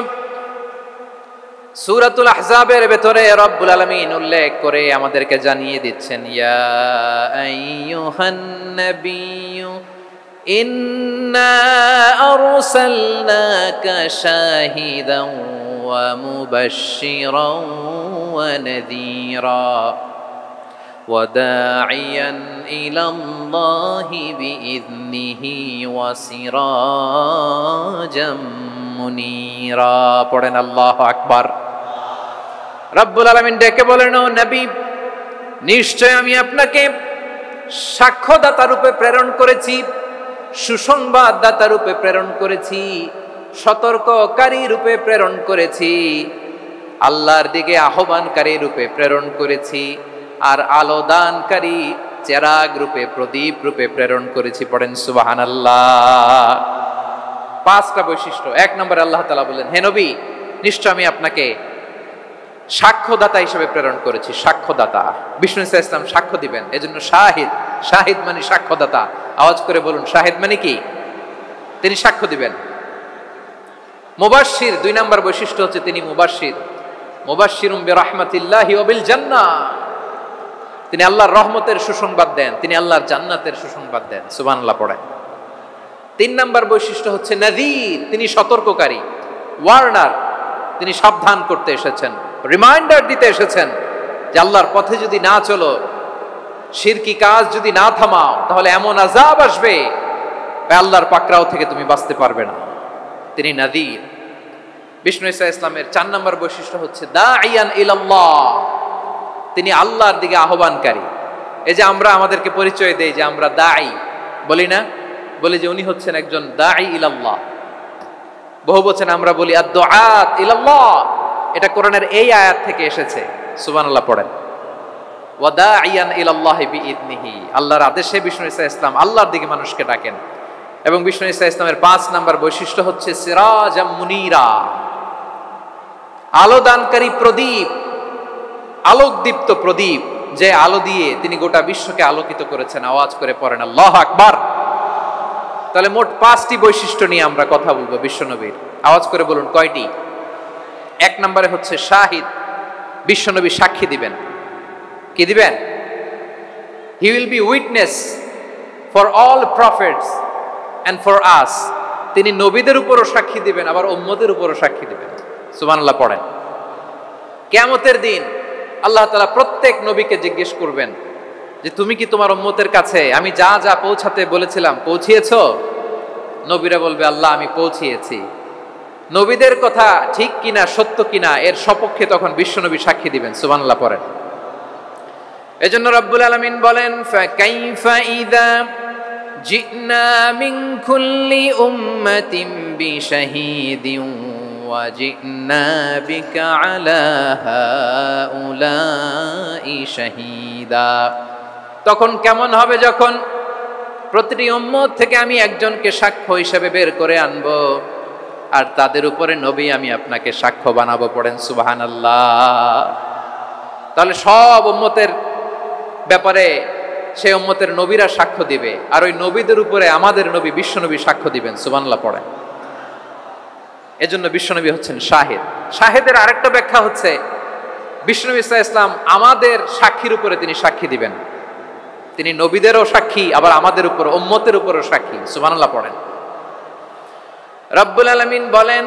সূরাতুল আহজাবের ভেতরে রব্বুল আলামিন উল্লেখ করে আমাদেরকে জানিয়ে দিচ্ছেন, ইয়া আইয়ুহান নাবিয়্যু ইন্না আরসালনাকা শাহিদান ওয়া মুবাশশিরান ওয়া নাযীরা ওয়া দাঈয়ান ইলাল্লাহি বিইذনিহি ওয়া সিরাজাম মুনীরা। পড়েন আল্লাহু আকবার। রব্বুল আলামিন ডেকে বলেন, ও নবী, নিশ্চয় আমি আপনাকে সাক্ষ্যদাতা রূপে প্রেরণ করেছি, সুসংবাদদাতা রূপে প্রেরণ করেছি, সতর্ককারী রূপে প্রেরণ করেছি, আল্লাহর দিকে আহ্বানকারী রূপে প্রেরণ করেছি, আর আলো দানকারী চেরাগ রূপে, প্রদীপ রূপে প্রেরণ করেছি। পড়েন সুবহানাল্লাহ। 5টা বৈশিষ্ট্য। 1 নম্বরে আল্লাহ তাআলা বলেন, হে নবী, নিশ্চয় আমি আপনাকে সাক্ষ্যদাতা হিসেবে প্রেরণ করেছি। সাক্ষ্যদাতা, বিষ্ণু ঈসা ইসলাম সাক্ষ্য দিবেন, এজন্য শাহিদ। শাহিদ মানে সাক্ষ্যদাতা। আওয়াজ করে বলুন, শাহিদ মানে কি? তিনি সাক্ষ্য দিবেন। মুবাশশির, 2 নম্বর বৈশিষ্ট্য হচ্ছে তিনি মুবাশশির। মুবাশশিরুম বিরাহমাতিল্লাহি ওয়া বিল জান্নাহ। তিনি আল্লাহর রহমতের সুসংবাদ দেন, তিনি আল্লাহর জান্নাতের সুসংবাদ দেন। সুবহানাল্লাহ পড়েন। 3 নম্বর বৈশিষ্ট্য হচ্ছে নাযীর, তিনি সতর্ককারী, ওয়ার্নার। তিনি সাবধান করতে এসেছেন, রিমাইন্ডার দিতে এসেছেন যে আল্লাহর পথে যদি না চলো, শিরকি কাজ যদি না থামাও, তাহলে এমন আযাব আসবে আল্লাহর পাকড়াও থেকে তুমি বাঁচতে পারবে না। তিনি নাযীর। বিষ্ণু ঈসা ইসলামের 4 নম্বর বৈশিষ্ট্য হচ্ছে দাঈয়ান ইলাল্লাহ, তিনি আল্লাহর দিকে আহ্বানকারী। এই যে আমরা আমাদেরকে পরিচয় দেই যে আমরা দাঈ, বলি না? বলি যে উনি হচ্ছেন একজন দাঈ ইলাল্লাহ। বহু বচন আমরা বলি আদ-দুআত ইলাল্লাহ। এটা কোরআনের এই আয়াত থেকে এসেছে। সুবহানাল্লাহ পড়েন। ওয়া দাঈয়ান ইলাল্লাহি বিইذনিহি, আল্লাহর আদেশে বিষ্ণু ঈসা ইসলাম আল্লাহর দিকে মানুষকে ডাকেন। এবং বিষ্ণু ঈসা ইসলামের 5 নম্বর বৈশিষ্ট্য হচ্ছে সিরাজাম মুনীরা, আলোদানকারী প্রদীপ, আলোকদীপ্ত প্রদীপ, যে আলো দিয়ে তিনি গোটা বিশ্বকে আলোকিত করেছেন। আওয়াজ করে পড়েন আল্লাহু আকবার। তাহলে মোট 5টি বৈশিষ্ট্য নিয়ে আমরা কথা বলবো বিশ্বনবীর। আওয়াজ করে বলুন কয়টি? 1 নম্বরে হচ্ছে শাহিদ, বিশ্বনবী সাক্ষী দিবেন। কি দিবেন? He will be witness for all prophets and for us. তিনি নবীদের উপরও সাক্ষী দিবেন, আবার উম্মতের উপরও সাক্ষী দিবেন। সুবহানাল্লাহ পড়েন। কিয়ামতের দিন আল্লাহ তাআলা প্রত্যেক নবীকে জিজ্ঞেস করবেন যে তুমি কি তোমার উম্মতের কাছে আমি যা যা পৌঁছাতে বলেছিলাম পৌঁছিয়েছো? নবীরা বলবে আল্লাহ আমি পৌঁছিয়েছি। নবীদের কথা ঠিক কিনা, সত্য কিনা, এর সপক্ষে তখন বিশ্বনবী সাক্ষী দিবেন। সুবহানাল্লাহ পড়েন। এজন্য রব্বুল আলামিন বলেন ফাকাইফা ইযা জিনা মিন কুল্লি উম্মাতিন বিশাহীদিন ওয়া জিনা বিকা আলা হাউলাই শাহীদা। তখন কেমন হবে যখন প্রতিটি উম্মত থেকে আমি একজনকে সাক্ষ্য হিসেবে বের করে আনবো, আর তাদের উপরে নবী আমি আপনাকে সাক্ষ্য বানাবো। পড়েন সুবহানাল্লাহ। তাহলে সব উম্মতের ব্যাপারে সেই উম্মতের নবীরা সাক্ষ্য দিবে, আর ওই নবীদের উপরে আমাদের নবী বিশ্বনবী সাক্ষ্য দিবেন। সুবহানাল্লাহ পড়েন। এজন্য বিশ্বনবী হচ্ছেন শাহিদ। শাহিদের আরেকটা ব্যাখ্যা হচ্ছে বিশ্বনবী সাল্লাল্লাহু আলাইহি ওয়াসাল্লাম আমাদের সাক্ষীর উপরে তিনি সাক্ষী দিবেন। তিনি নবীদেরও সাক্ষী, আবার আমাদের উপর উম্মতের উপরও সাক্ষী। সুবহানাল্লাহ পড়েন। রব্বুল আলামিন বলেন,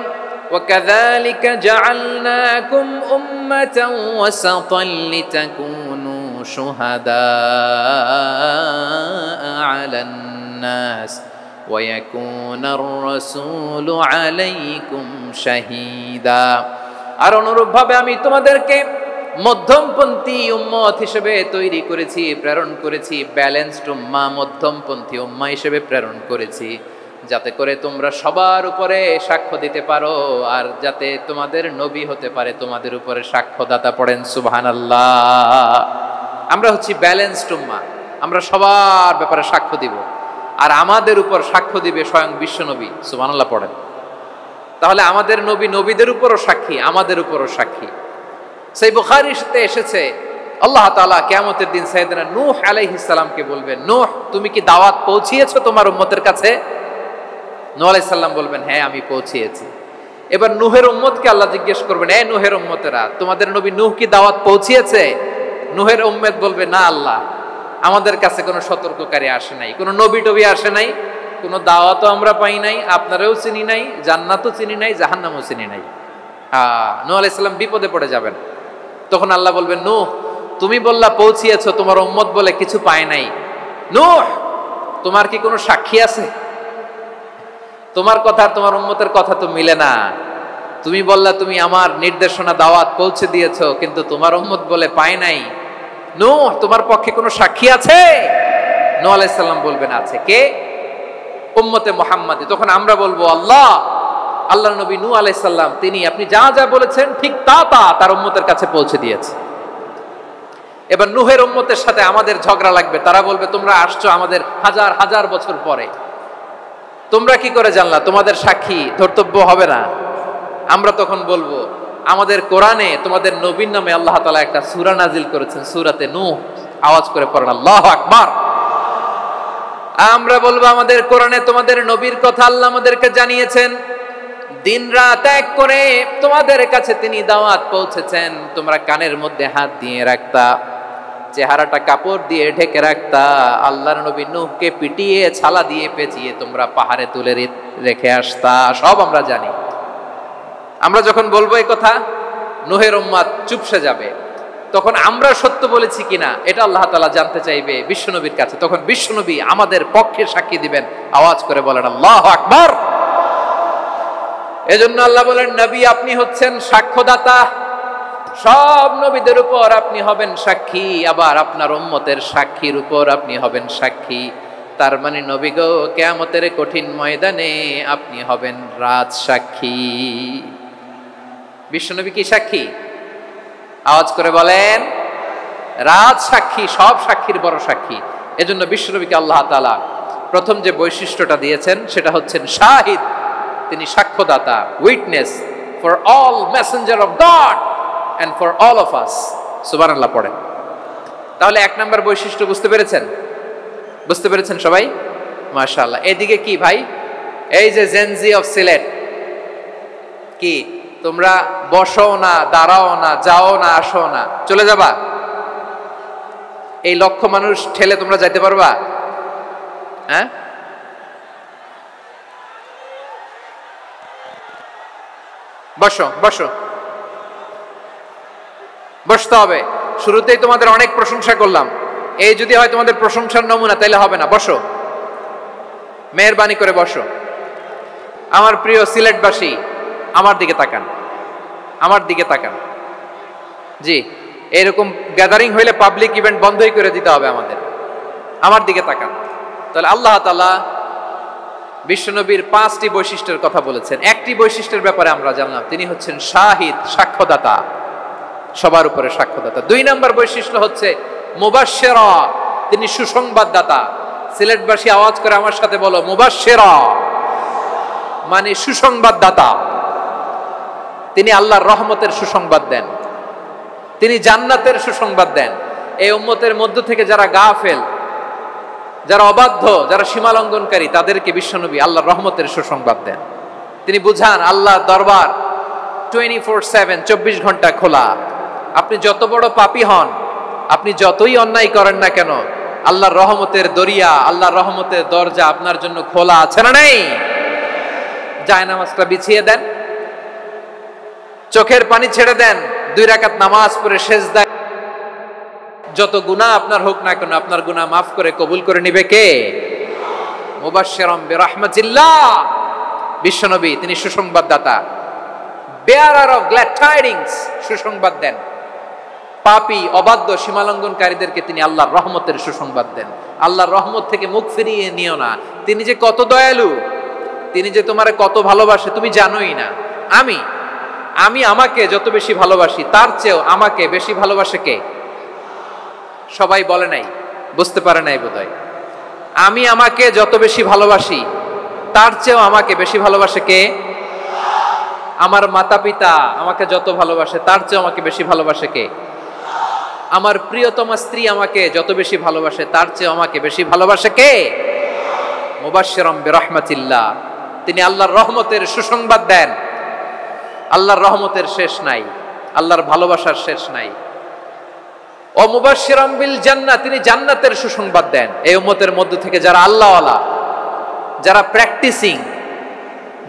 وَكَذَلِكَ جَعَلْنَاكُمْ أُمَّةً وَسَطًا لِتَكُونُوا شُهَدَاءَ عَلَى النَّاسِ وَيَكُونَ الرَّسُولُ عَلَيْكُمْ شَهِيدًا। আর অনুরূপভাবে আমি তোমাদেরকে মধ্যমপন্থী উম্মত হিসেবে তৈরি করেছি, প্রেরণ করেছি। ব্যালেন্সড উম্মাহ, মধ্যমপন্থী উম্মাহ হিসেবে প্রেরণ করেছি, যাতে করে তোমরা সবার উপরে সাক্ষ্য দিতে পারো, আর যাতে তোমাদের নবী হতে পারে তোমাদের উপরে সাক্ষ্যদাতা। পড়েন সুবহানাল্লাহ। আমরা হচ্ছি ব্যালেন্সড উম্মাহ, আমরা সবার ব্যাপারে সাক্ষ্য দিব, আর আমাদের উপর সাক্ষ্য দিবে স্বয়ং বিশ্বনবী। সুবহানাল্লাহ পড়েন। তাহলে আমাদের নবী নবীদের উপরও সাক্ষী, আমাদের উপরও সাক্ষী। সেই বুখারীতে এসেছে আল্লাহ তাআলা কিয়ামতের দিন সাইয়েদনা নূহ আলাইহিস সালামকে বলবেন, নূহ তুমি কি দাওয়াত পৌঁছিয়েছো তোমার উম্মতের কাছে? নূহ আলাইহিস সালাম বলবেন, হ্যাঁ আমি পৌঁছিয়েছি। এবার নূহের উম্মতকে আল্লাহ জিজ্ঞেস করবেন, এই নূহের উম্মতেরা, তোমাদের নবী নূহ কি দাওয়াত পৌঁছিয়েছে? নূহের উম্মত বলবে, না আল্লাহ, আমাদের কাছে কোনো সতর্ককারী আসে নাই, কোনো নবী টবি আসে নাই, কোনো দাওয়াতও আমরা পাই নাই, আপনারাও চিনি নাই, জান্নাতও চিনি নাই, জাহান্নামও চিনি নাই। নূহ আলাইহিস সালাম বিপদে পড়ে যাবেন। তখন আল্লাহ বলবেন, নূহ তুমি বললা পৌঁছিয়েছো, তোমার উম্মত বলে কিছু পায় নাই। নূহ তোমার কি কোনো সাক্ষী আছে? তোমার কথা আর তোমার উম্মতের কথা তো মিলে না। তুমি বললা তুমি আমার নির্দেশনা দাওয়াত পৌঁছে দিয়েছো, কিন্তু তোমার উম্মত বলে পায় নাই। নূহ তোমার পক্ষে কোনো সাক্ষী আছে? নূহ আলাইহিস সালাম বলবেন, আছে। কে? উম্মতে মুহাম্মাদী। তখন আমরা বলবো, আল্লাহর নবী নূহ আলাইহিস সালাম তিনি আপনি যা যা বলেছেন ঠিক তা তার উম্মতের কাছে পৌঁছে দিয়েছে। এবার নূহের উম্মতের সাথে আমাদের ঝগড়া লাগবে। তারা বলবে, তোমরা আসছো আমাদের হাজার হাজার বছর পরে, তোমরা কি করে জানলা? তোমাদের সাক্ষী ধর্তব্য হবে না। আমরা তখন বলবো, আমাদের কোরআনে তোমাদের নবীর নামে আল্লাহ তাআলা একটা সূরা নাজিল করেছেন, সূরাতে নূহ। আওয়াজ করে পড়েন আল্লাহু আকবার। আমরা বলবো, আমাদের কোরআনে তোমাদের নবীর কথা আল্লাহ আমাদেরকে জানিয়েছেন, দিন রাত এক করে তোমাদের কাছে তিনি দাওয়াত পৌঁছেছেন। তোমরা কানের মধ্যে হাত দিয়ে রাখতা, চেহারাটা কাপড় দিয়ে ঢেকে রাখতা, আল্লাহর নবী নূহকে পিটিয়ে ছালা দিয়ে পেঁচিয়ে তোমরা পাহাড়ে তুলে রেখে আসতা। সব আমরা জানি। আমরা যখন বলবো এই কথা, নূহের উম্মত চুপসে যাবে। তখন আমরা সত্য বলেছি কিনা এটা আল্লাহ তাআলা জানতে চাইবে বিশ্বনবীর কাছে। তখন বিশ্বনবী আমাদের পক্ষে সাক্ষী দিবেন। আওয়াজ করে বলেন আল্লাহু আকবার। এজন্য আল্লাহ বলেন, নবী আপনি হচ্ছেন সাক্ষ্যদাতা, সব নবীদের উপর আপনি হবেন সাক্ষী, আবার আপনার উম্মতের সাক্ষীর উপর আপনি হবেন সাক্ষী। তার মানে নবী গো, কিয়ামতের কঠিন ময়দানে আপনি হবেন রাজ সাক্ষী। বিশ্বনবী কি সাক্ষী? আওয়াজ করে বলেন, রাজ সাক্ষী, সব সাক্ষীর বড় সাক্ষী। এজন্য বিশ্বনবীকে আল্লাহ তাআলা প্রথম যে বৈশিষ্ট্যটা দিয়েছেন সেটা হচ্ছেন শাহিদ। তিনি সাক্ষ্যদাতা, witness for all messenger of God and for all of us। সুবহানাল্লাহ পড়েন। তাহলে এক নাম্বার বৈশিষ্ট্য বুঝতে পেরেছেন? বুঝতে পেরেছেন সবাই? মাশাআল্লাহ। এদিকে কি ভাই, এই যে জেনজি অফ সিলেট, কি তোমরা বসো না, দাঁড়াও না, যাও না, আসো না, চলে যাবা? এই লক্ষ মানুষ ঠেলে তোমরা যাইতে পারবা? হ্যাঁ, বসো বসো, বসতে হবে। শুরুতেই তোমাদের অনেক প্রশংসা করলাম, এই যদি হয় তোমাদের প্রশংসার নমুনা, তাইলে হবে না। বসো, মেহেরবানি করে বসো। আমার প্রিয় সিলেটবাসী, আমার দিকে তাকান, আমার দিকে তাকান। জি, এরকম গ্যাদারিং হইলে পাবলিক ইভেন্ট বন্ধই করে দিতে হবে আমাদের। আমার দিকে তাকান। তাহলে আল্লাহ তাআলা বিশ্বনবীর 5টি বৈশিষ্ট্যের কথা বলেছেন। একটি বৈশিষ্ট্যের ব্যাপারে আমরা জানলাম, তিনি হচ্ছেন শাহিদ, সাক্ষ্যদাতা, সবার উপরে সাক্ষ্যদাতা। 2 নম্বর বৈশিষ্ট্য হচ্ছে মুবাশশিরা, তিনি সুসংবাদদাতা। সিলেটবাসী আওয়াজ করে আমার সাথে বলো, মুবাশশিরা মানে সুসংবাদদাতা। তিনি আল্লাহর রহমতের সুসংবাদ দেন, তিনি জান্নাতের সুসংবাদ দেন। এই উম্মতের মধ্য থেকে যারা গাফেল, যারা অবাধ্য, যারা সীমালঙ্ঘনকারী, তাদেরকে বিশ্বনবী আল্লাহর রহমতের সুসংবাদ দেন। তিনি বুঝান আল্লাহর দরবার 24/7, 24 ঘন্টা খোলা। আপনি যত বড় পাপী হন, আপনি যতই অন্যায় করেন না কেন, আল্লাহর রহমতের দরিয়া, আল্লাহর রহমতের দরজা আপনার জন্য খোলা আছে না নেই? জায়নামাজটা বিছিয়ে দেন, চোখের পানি ছেড়ে দেন, 2 রাকাত নামাজ পড়ে সেজদায় যত গুনাহ আপনার হোক না কেন, আপনার গুনাহ মাফ করে কবুল করে নিবে কে? মুবাশশিরাম বিরহমাতিল্লাহ, বিশ্বনবী তিনি সুসংবাদদাতা, বেয়ারার অফ গ্ল্যাড টাইডিংস, সুসংবাদ দেন। পাপী, অবাধ্য, সীমালঙ্ঘনকারীদেরকে তিনি আল্লাহর রহমতের সুসংবাদ দেন। আল্লাহর রহমত থেকে মুখ ফিরিয়ে নিও না। তিনি যে কত দয়ালু, তিনি যে তোমারে কত ভালোবাসে তুমি জানোই না। আমি আমাকে যত বেশি ভালোবাসি, তার চেয়েও আমাকে বেশি ভালোবাসে কে? সবাই বলে নাই, বুঝতে পারে নাই বোধহয়। আমি আমাকে যত বেশি ভালোবাসি, তার চেয়েও আমাকে বেশি ভালোবাসে কে? আমার মাতা পিতা আমাকে যত ভালোবাসে, তার চেয়েও আমাকে বেশি ভালোবাসে কে? আমার প্রিয়তমা স্ত্রী আমাকে যত বেশি ভালোবাসে, তার চেয়েও আমাকে বেশি ভালোবাসে কে? মুবাশশিরাম বিরহমাতিল্লাহ, তিনি আল্লাহর রহমতের সুসংবাদ দেন। আল্লাহর রহমতের শেষ নাই, আল্লাহর ভালোবাসার শেষ নাই। ও মুবাশশিরাম বিল জান্নাহ, তিনি জান্নাতের সুসংবাদ দেন। এই উম্মতের মধ্য থেকে যারা আল্লাহওয়ালা, যারা প্র্যাকটিসিং,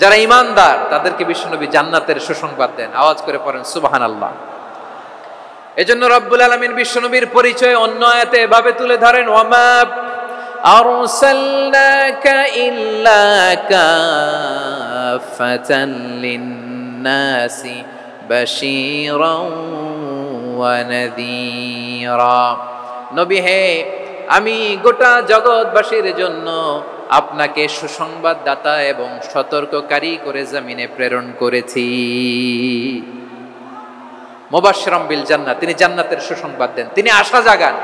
যারা ঈমানদার, তাদেরকে বিশ্বনবী জান্নাতের সুসংবাদ দেন। আওয়াজ করে পড়েন সুবহানাল্লাহ। এজন্য রব্বুল আলামিন বিশ্বনবীর পরিচয় অন্য আয়াতে এভাবে তুলে ধরেন, ওয়ামা আরসালনাকা ইল্লা কাফাতান লিন-নাসি বাশীরাও ওয়া নাযীরা। নবী হে, আমি গোটা জগৎবাসীর জন্য আপনাকে সুসংবাদদাতা এবং সতর্ককারী করে জমিনে প্রেরণ করেছি। মুবাশশিরাম বিল জান্নাহ, তিনি জান্নাতের সুসংবাদ দেন, তিনি আশা জাগান।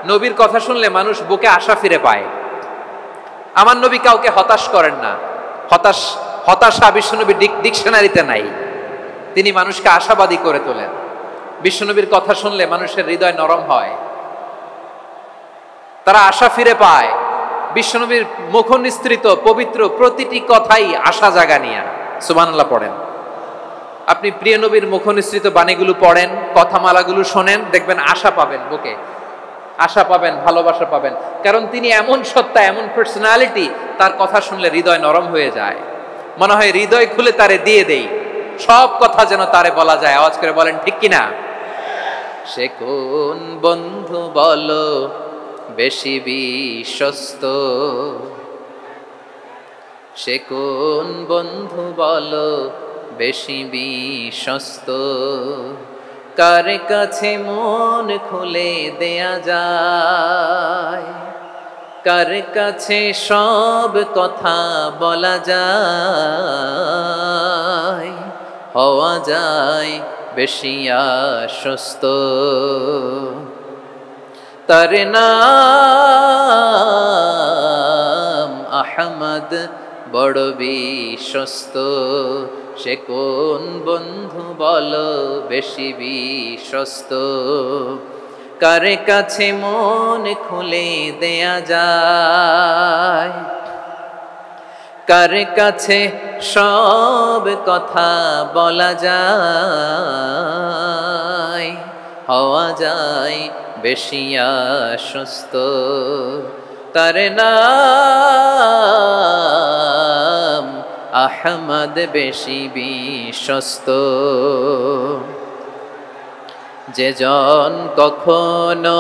নবীর কথা শুনলে মানুষ বুকে আশা ফিরে পায়। আমার নবী কাউকে হতাশ করেন না। হতাশা বিশ্বনবীর ডিকশনারিতে নাই। তিনি মানুষকে আশাবাদী করে তোলেন। বিশ্বনবীর কথা শুনলে মানুষের হৃদয় নরম হয়, তারা আশা ফিরে পায়। বিশ্বনবীর মুখ নিঃসৃত পবিত্র প্রতিটি কথাই আশা জাগানিয়া। সুবহানাল্লাহ পড়েন। আপনি প্রিয় নবীর মুখ নিঃসৃত বাণীগুলো পড়েন, কথামালাগুলো শোনেন, দেখবেন আশা পাবেন, বুকে আশা পাবেন, ভালোবাসা পাবেন। কারণ তিনি এমন সত্তা, এমন পার্সোনালিটি, তার কথা শুনলে হৃদয় নরম হয়ে যায়। মনে হয় হৃদয় খুলে তারে দিয়ে দেই, সব কথা যেন তারে বলা যায়। আওয়াজ করে বলেন ঠিক কিনা? সে কোন বন্ধু বলো বেশি বিশ্বস্ত, সে কোন বন্ধু বলো বেশি বিশ্বস্ত, কার কাছে মন খুলে দেয়া যায়, কার কাছে সব কথা বলা যায়, হওয়া যায় বেশি আশ্বস্ত। তার নাম আহমদ, বড় বিশ্বস্ত। সে কোন বন্ধু বলো বেশি বিশ্বস্ত, কার কাছে মন খুলে দেয়া যায়, কার কাছে সব কথা বলা যায়, হওয়া যায় বেশি আশ্বস্ত। তার নাম আহমদ, বেশি বিশ্বস্ত। যে জন কখনো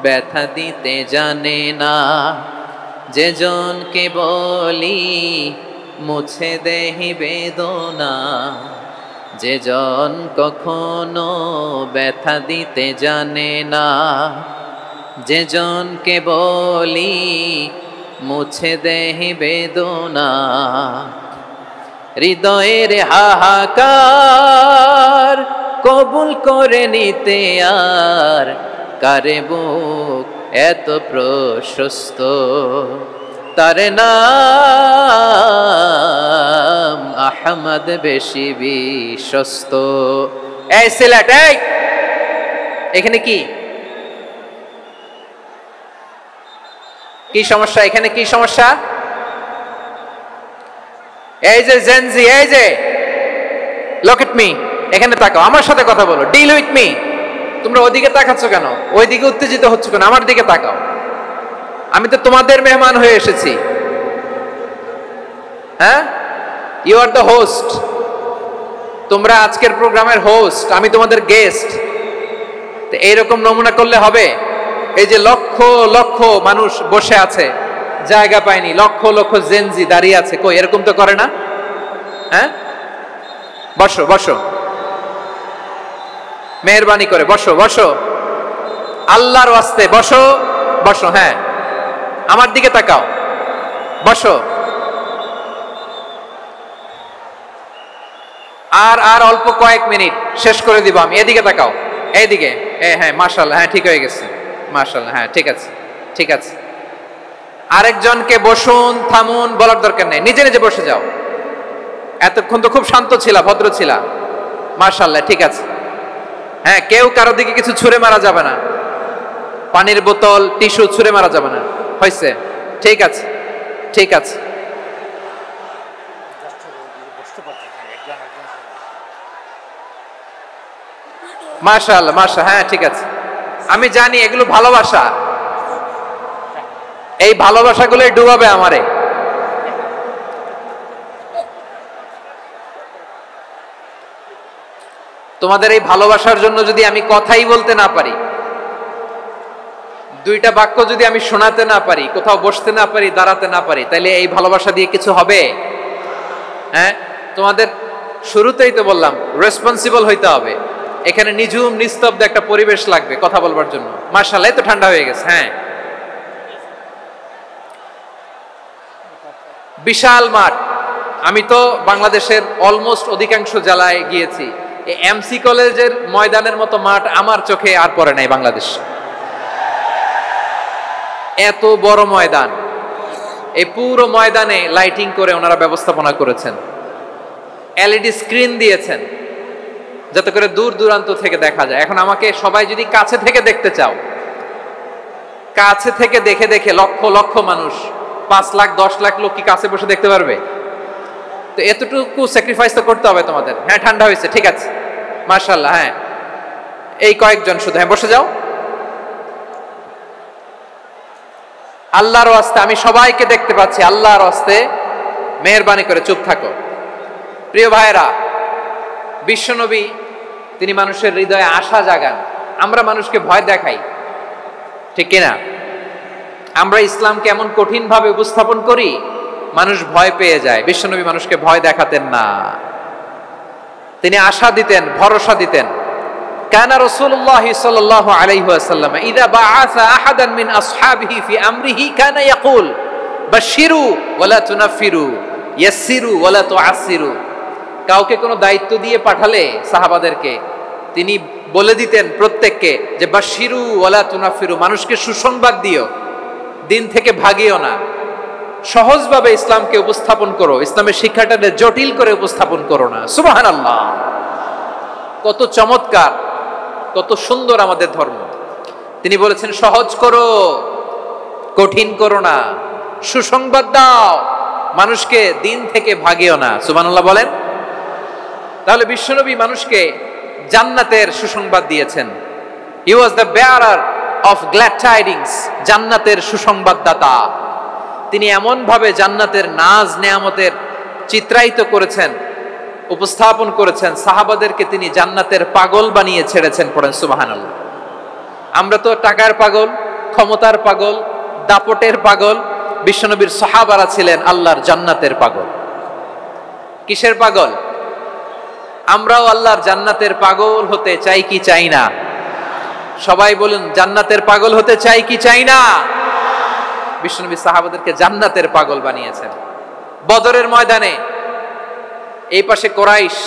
ব্যথা দিতে জানে না, যে জনকে বলি মুছে দেহি বেদনা, যে জন কখনো ব্যথা দিতে জানে না, যে জনকে বলি মুছে দেহি বেদনা, হৃদয়ের হাহাকার কবুল করে নিতে আর কারে বুক এত প্রশস্ত, তার নাম আহমদ বেশি বিশ্বস্ত। এই সিলেট, এই এখানে কি কি সমস্যা? এখানে কি সমস্যা? এই যে জেনজি, এই যে লুক এট মি, এখানে তাকাও, আমার সাথে কথা বলো, ডিল উইথ মি। তোমরা ওইদিকে তাকাচ্ছ কেন? ওইদিকে উত্তেজিত হচ্ছ কেন? আমার দিকে তাকাও, আমি তো তোমাদের মেহমান হয়ে এসেছি। হ্যাঁ, ইউ আর দ্য হোস্ট, তোমরা আজকের প্রোগ্রামের হোস্ট, আমি তোমাদের গেস্ট। তো এইরকম নমুনা করলে হবে? এই যে লক্ষ লক্ষ মানুষ বসে আছে, জায়গা পায়নি, লক্ষ লক্ষ জেনজি দাঁড়িয়ে আছে, কই এরকম তো করে না? হ্যাঁ, বসো বসো, মেহরবানি করে বসো বসো, আল্লাহর ওয়াস্তে বসো বসো। হ্যাঁ, আমার দিকে তাকাও, বসো। আর আর অল্প কয়েক মিনিট, শেষ করে দিব আমি। এদিকে তাকাও, এইদিকে। হ্যাঁ, মাশাআল্লাহ, হ্যাঁ ঠিক হয়ে গেছে, মাশাআল্লাহ, হ্যাঁ ঠিক আছে ঠিক আছে। আরেকজনকে বসুন থামুন বলার দরকার নেই, নিজে নিজে বসে যাও। এতক্ষণ তো খুব শান্ত ছিলা, ভদ্র ছিলা, মাশাআল্লাহ, ঠিক আছে। হ্যাঁ, কেউ কারো দিকে কিছু ছুঁড়ে মারা যাবে না, পানির বোতল টিস্যু ছুঁড়ে মারা যাবে না, হয়েছে? ঠিক আছে ঠিক আছে। মাশাআল্লাহ মাশাআল্লাহ, হ্যাঁ ঠিক আছে। আমি জানি এগুলো ভালোবাসা, এই ভালোবাসাগুলোই ডুবাবে আমারে। তোমাদের এই ভালোবাসার জন্য যদি আমি কথাই বলতে না পারি, দুইটা বাক্য যদি আমি শোনাতে না পারি, কোথাও বসতে না পারি, দাঁড়াতে না পারি, তাহলে এই ভালোবাসা দিয়ে কিছু হবে? হ্যাঁ, তোমাদের শুরুতেই তো বললাম রেসপন্সিবল হইতে হবে। এখানে নিঝুম নিস্তব্ধ একটা পরিবেশ লাগবে কথা বলবার জন্য। মাশাআল্লাহ, তো ঠান্ডা হয়ে গেছে। হ্যাঁ, বিশাল মাঠ। আমি তো বাংলাদেশের অলমোস্ট অধিকাংশ জেলায় গিয়েছি, এই এমসি কলেজের ময়দানের মতো মাঠ আমার চোখে আর পড়ে নাই বাংলাদেশ। এত বড় ময়দান, এই পুরো ময়দানে লাইটিং করে ওনারা ব্যবস্থাপনা করেছেন, এলইডি স্ক্রিন দিয়েছেন যাতে করে দূর দূরান্ত থেকে দেখা যায়। এখন আমাকে সবাই যদি কাছে থেকে দেখতে চাও, কাছে থেকে দেখে দেখে লক্ষ লক্ষ মানুষ, 5 লাখ 10 লাখ লোক কি কাছে বসে দেখতে পারবে? তো এতটুকু স্যাক্রিফাইস তো করতে হবে তোমাদের। হ্যাঁ, ঠান্ডা হয়েছে, ঠিক আছে, মাশাআল্লাহ। হ্যাঁ, এই কয়েকজন শুধু, হ্যাঁ বসে যাও। আল্লাহর ওয়াস্তে আমি সবাইকে দেখতে পাচ্ছি, আল্লাহর ওয়াস্তে মেহেরবানি করে চুপ থাকো। প্রিয় ভাইরা, বিশ্বনবী তিনি মানুষের হৃদয়ে আশা জাগান। আমরা মানুষকে ভয় দেখাই, ঠিক কিনা? আমরা ইসলামকে এমন কঠিন ভাবে উপস্থাপন করি, মানুষ ভয় পেয়ে যায়। বিশ্বনবী মানুষকে ভয় দেখাতেন না, তিনি আশা দিতেন, ভরসা দিতেন। কানা রাসূলুল্লাহ সাল্লাল্লাহু আলাইহি ওয়াসাল্লাম ইযা বাআসা আহাদান মিন আসহাবিহি ফি আমরিহি কানা ইয়াকুল বাশশিরু ওয়ালা তুনাফিরু ইয়াসসিরু ওয়ালা তুআসসিরু। কাউকে কোনো দায়িত্ব দিয়ে পাঠালে সাহাবাদেরকে তিনি বলে দিতেন প্রত্যেককে যে বাশশিরু ওয়ালা তুনাফিরু, মানুষকে সুসংবাদ দিও, দিন থেকে ভাগিও না, সহজভাবে ইসলামকে উপস্থাপন করো, ইসলামের শিক্ষাটাকে জটিল করে উপস্থাপন করো না। সুবহানাল্লাহ, কত চমৎকার, কত সুন্দর আমাদের ধর্ম। তিনি বলেছেন সহজ করো, কঠিন করো না, সুসংবাদ দাও, মানুষকে দিন থেকে ভাগিও না। সুবহানাল্লাহ বলেন। তাহলে বিশ্বনবী মানুষকে জান্নাতের সুসংবাদ দিয়েছেন। He was the bearer of glad tidings, জান্নাতের সুসংবাদদাতা। তিনি এমন ভাবে জান্নাতের নাজ নেয়ামতের চিত্রায়িত করেছেন, উপস্থাপন করেছেন, সাহাবাদেরকে তিনি জান্নাতের পাগল বানিয়ে ছেড়েছেন। পড়েন সুবহানাল্লাহ। আমরা তো টাকার পাগল, ক্ষমতার পাগল, দাপটের পাগল। বিশ্বনবীর সাহাবারা ছিলেন আল্লাহর জান্নাতের পাগল। কিসের পাগল? আমরাও আল্লাহর জান্নাতের পাগল হতে চাই কি চাই না? সবাই বলুন, জান্নাতের পাগল হতে চাই কি চাই না? বিশ্বনবী সাহাবাদেরকে জান্নাতের পাগল বানিয়েছেন। বদরের ময়দানে এই পাশে কোরাইশ,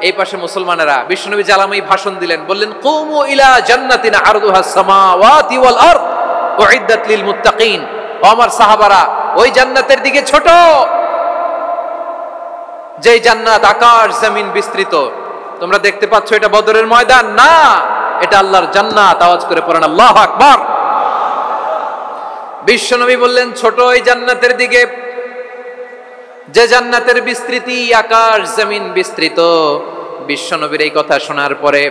এই পাশে মুসলমানেরা, বিশ্বনবী জ্বালাময়ী ভাষণ দিলেন, বললেন কুমু ইলা জান্নাতিন আরদুহাস সামাওয়াতি ওয়াল আরদ উইদ্দাত লিল মুত্তাকিন। ও আমার সাহাবারা, ওই জান্নাতের দিকে ছোট, যে জান্নাত আকাশ জমিন বিস্তৃত। তোমরা দেখতে পাচ্ছ এটা বদরের ময়দান না, এটা আল্লাহর জান্নাত। আওয়াজ করে পড়েন আল্লাহু আকবার। বিশ্বনবী বললেন ছোট ওই জান্নাতের দিকে, যে জান্নাতের বিস্তৃতি আকাশ জমিন বিস্তৃত। বিশ্বনবীর এই কথা শোনার পরে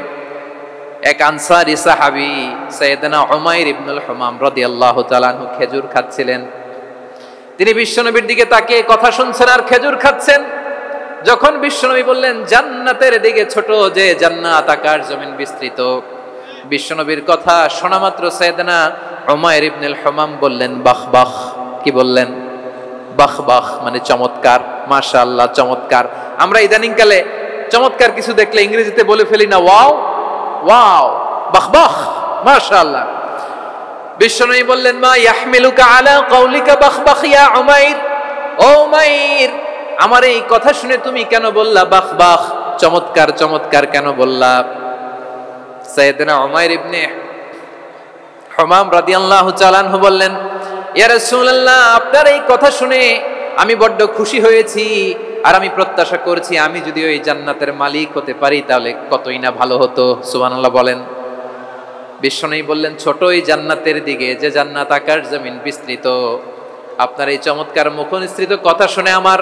এক আনসারী সাহাবী সাইয়েদনা উমাইর ইবনুল হুমাম রাদিয়াল্লাহু তাআলা আনহু খেজুর খাচ্ছিলেন। তিনি বিশ্বনবীর দিকে তাকিয়ে কথা শুনছেন আর খেজুর খাচ্ছেন। যখন বিশ্বনবী বললেন জান্নাতের দিকে ছোট, যে জান্নাত আকাশ জমিন বিস্তৃত, বিশ্বনবীর কথা শোনা মাত্র সাইয়েদনা উমাইর ইবনুল হুমাম বললেন বাহ বাহ। কি বললেন? বাহ বাহ, মানে চমৎকার, মাশাআল্লাহ, চমৎকার। আমরা ইদানিং কালে চমৎকার কিছু দেখলে ইংরেজিতে বলে ফেলি না ওয়াও ওয়াও, বাহ বাহ, মাশাআল্লাহ। বিশ্বনবী বললেন মা ইয়াহমিলুকা আলা কাউলিকা বাহ বাহ ইয়া উমাইর। ও উমাইর, আমার এই কথা শুনে তুমি কেন বললা বাহ বাহ, চমৎকার চমৎকার কেন বললা? সাইয়েদনা উমাইর ইবনে হুমাম রাদিয়াল্লাহু তাআলা আনহু বললেন ইয়া রাসূলুল্লাহ, আপনার এই কথা শুনে আমি বড্ড খুশি হয়েছি, আর আমি প্রত্যাশা করছি আমি যদি ওই জান্নাতের মালিক হতে পারি তাহলে কতই না ভালো হতো। সুবহানাল্লাহ বলেন। বিশ্বনবী বললেন ছোট ওই জান্নাতের দিকে, যে জান্নাত আকাশ জমিন বিস্তৃত। আপনার এই চমৎকার মুখনিসৃত কথা শুনে আমার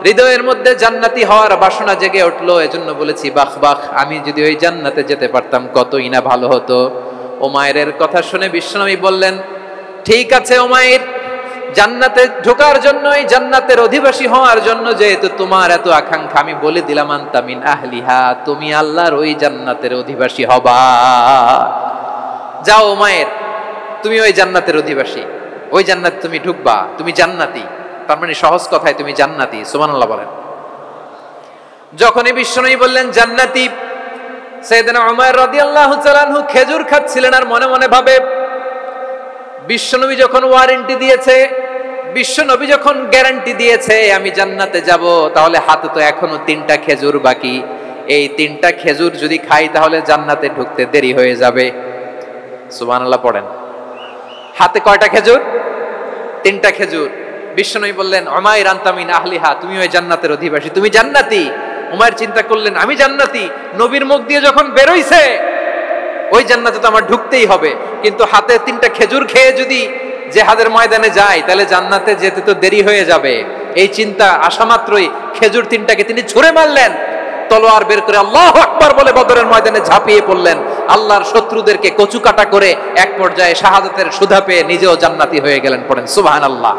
হৃদয়ের মধ্যে জান্নাতি হওয়ার বাসনা জেগে উঠলো, এজন্য বলেছি বাহ বাহ, আমি যদি ওই জান্নাতে যেতে পারতাম কতই না ভালো হতো। উমাইরের কথা শুনে বিশ্বনবী বললেন ঠিক আছে উমাইর, জান্নাতে ঢোকার জন্য, এই জান্নাতের অধিবাসী হওয়ার জন্য যেহেতু তোমার এত আকাঙ্ক্ষা, আমি বলে দিলাম আনতা মিন আহলিহা, তুমি আল্লাহর ওই জান্নাতের অধিবাসী হবা। যাও উমাইর, তুমি ওই জান্নাতের অধিবাসী, ওই জান্নাতে তুমি ঢুকবা, তুমি জান্নাতি। তার মানে সহজ কথায় তুমি জান্নাতি। সুবহানাল্লাহ বলেন। যখনই বিশ্বনবী বললেন জান্নাতি, সাইয়েদনা উমাইর রাদিয়াল্লাহু তাআলা আনহু খেজুর খাচ্ছিলেন আর মনে মনে ভাবে বিশ্বনবী যখন ওয়ারেন্টি দিয়েছে, বিশ্বনবী যখন গ্যারান্টি দিয়েছে আমি জান্নাতে যাব, তাহলে হাতে তো এখনো 3টা খেজুর বাকি। এই 3টা খেজুর যদি খাই তাহলে জান্নাতে ঢুকতে দেরি হয়ে যাবে। সুবহানাল্লাহ পড়েন। হাতে কয়টা খেজুর? 3টা খেজুর। বিশ্বনবী বললেন উমাইর আনতা মিন আহলিহা, তুমি ওই জান্নাতের অধিবাসী, তুমি জান্নাতি। উমাইর চিন্তা করলেন আমি জান্নাতি, নবীর মুখ দিয়ে যখন বেরোইছে ওই জান্নাতে তো আমার ঢুকতেই হবে, কিন্তু হাতে 3টা খেজুর খেয়ে যদি জিহাদের ময়দানে যাই তাহলে জান্নাতে যেতে তো দেরি হয়ে যাবে। এই চিন্তা আসা মাত্রই খেজুর 3টাকে তিনি ছুঁড়ে মারলেন, তলোয়ার বের করে আল্লাহু আকবার বলে বদরের ময়দানে ঝাঁপিয়ে পড়লেন। আল্লাহর শত্রুদেরকে কচুকাটা করে এক পর্যায়ে শাহাদাতের সুধা পেয়ে নিজেও জান্নাতি হয়ে গেলেন। পড়েন সুবহানাল্লাহ।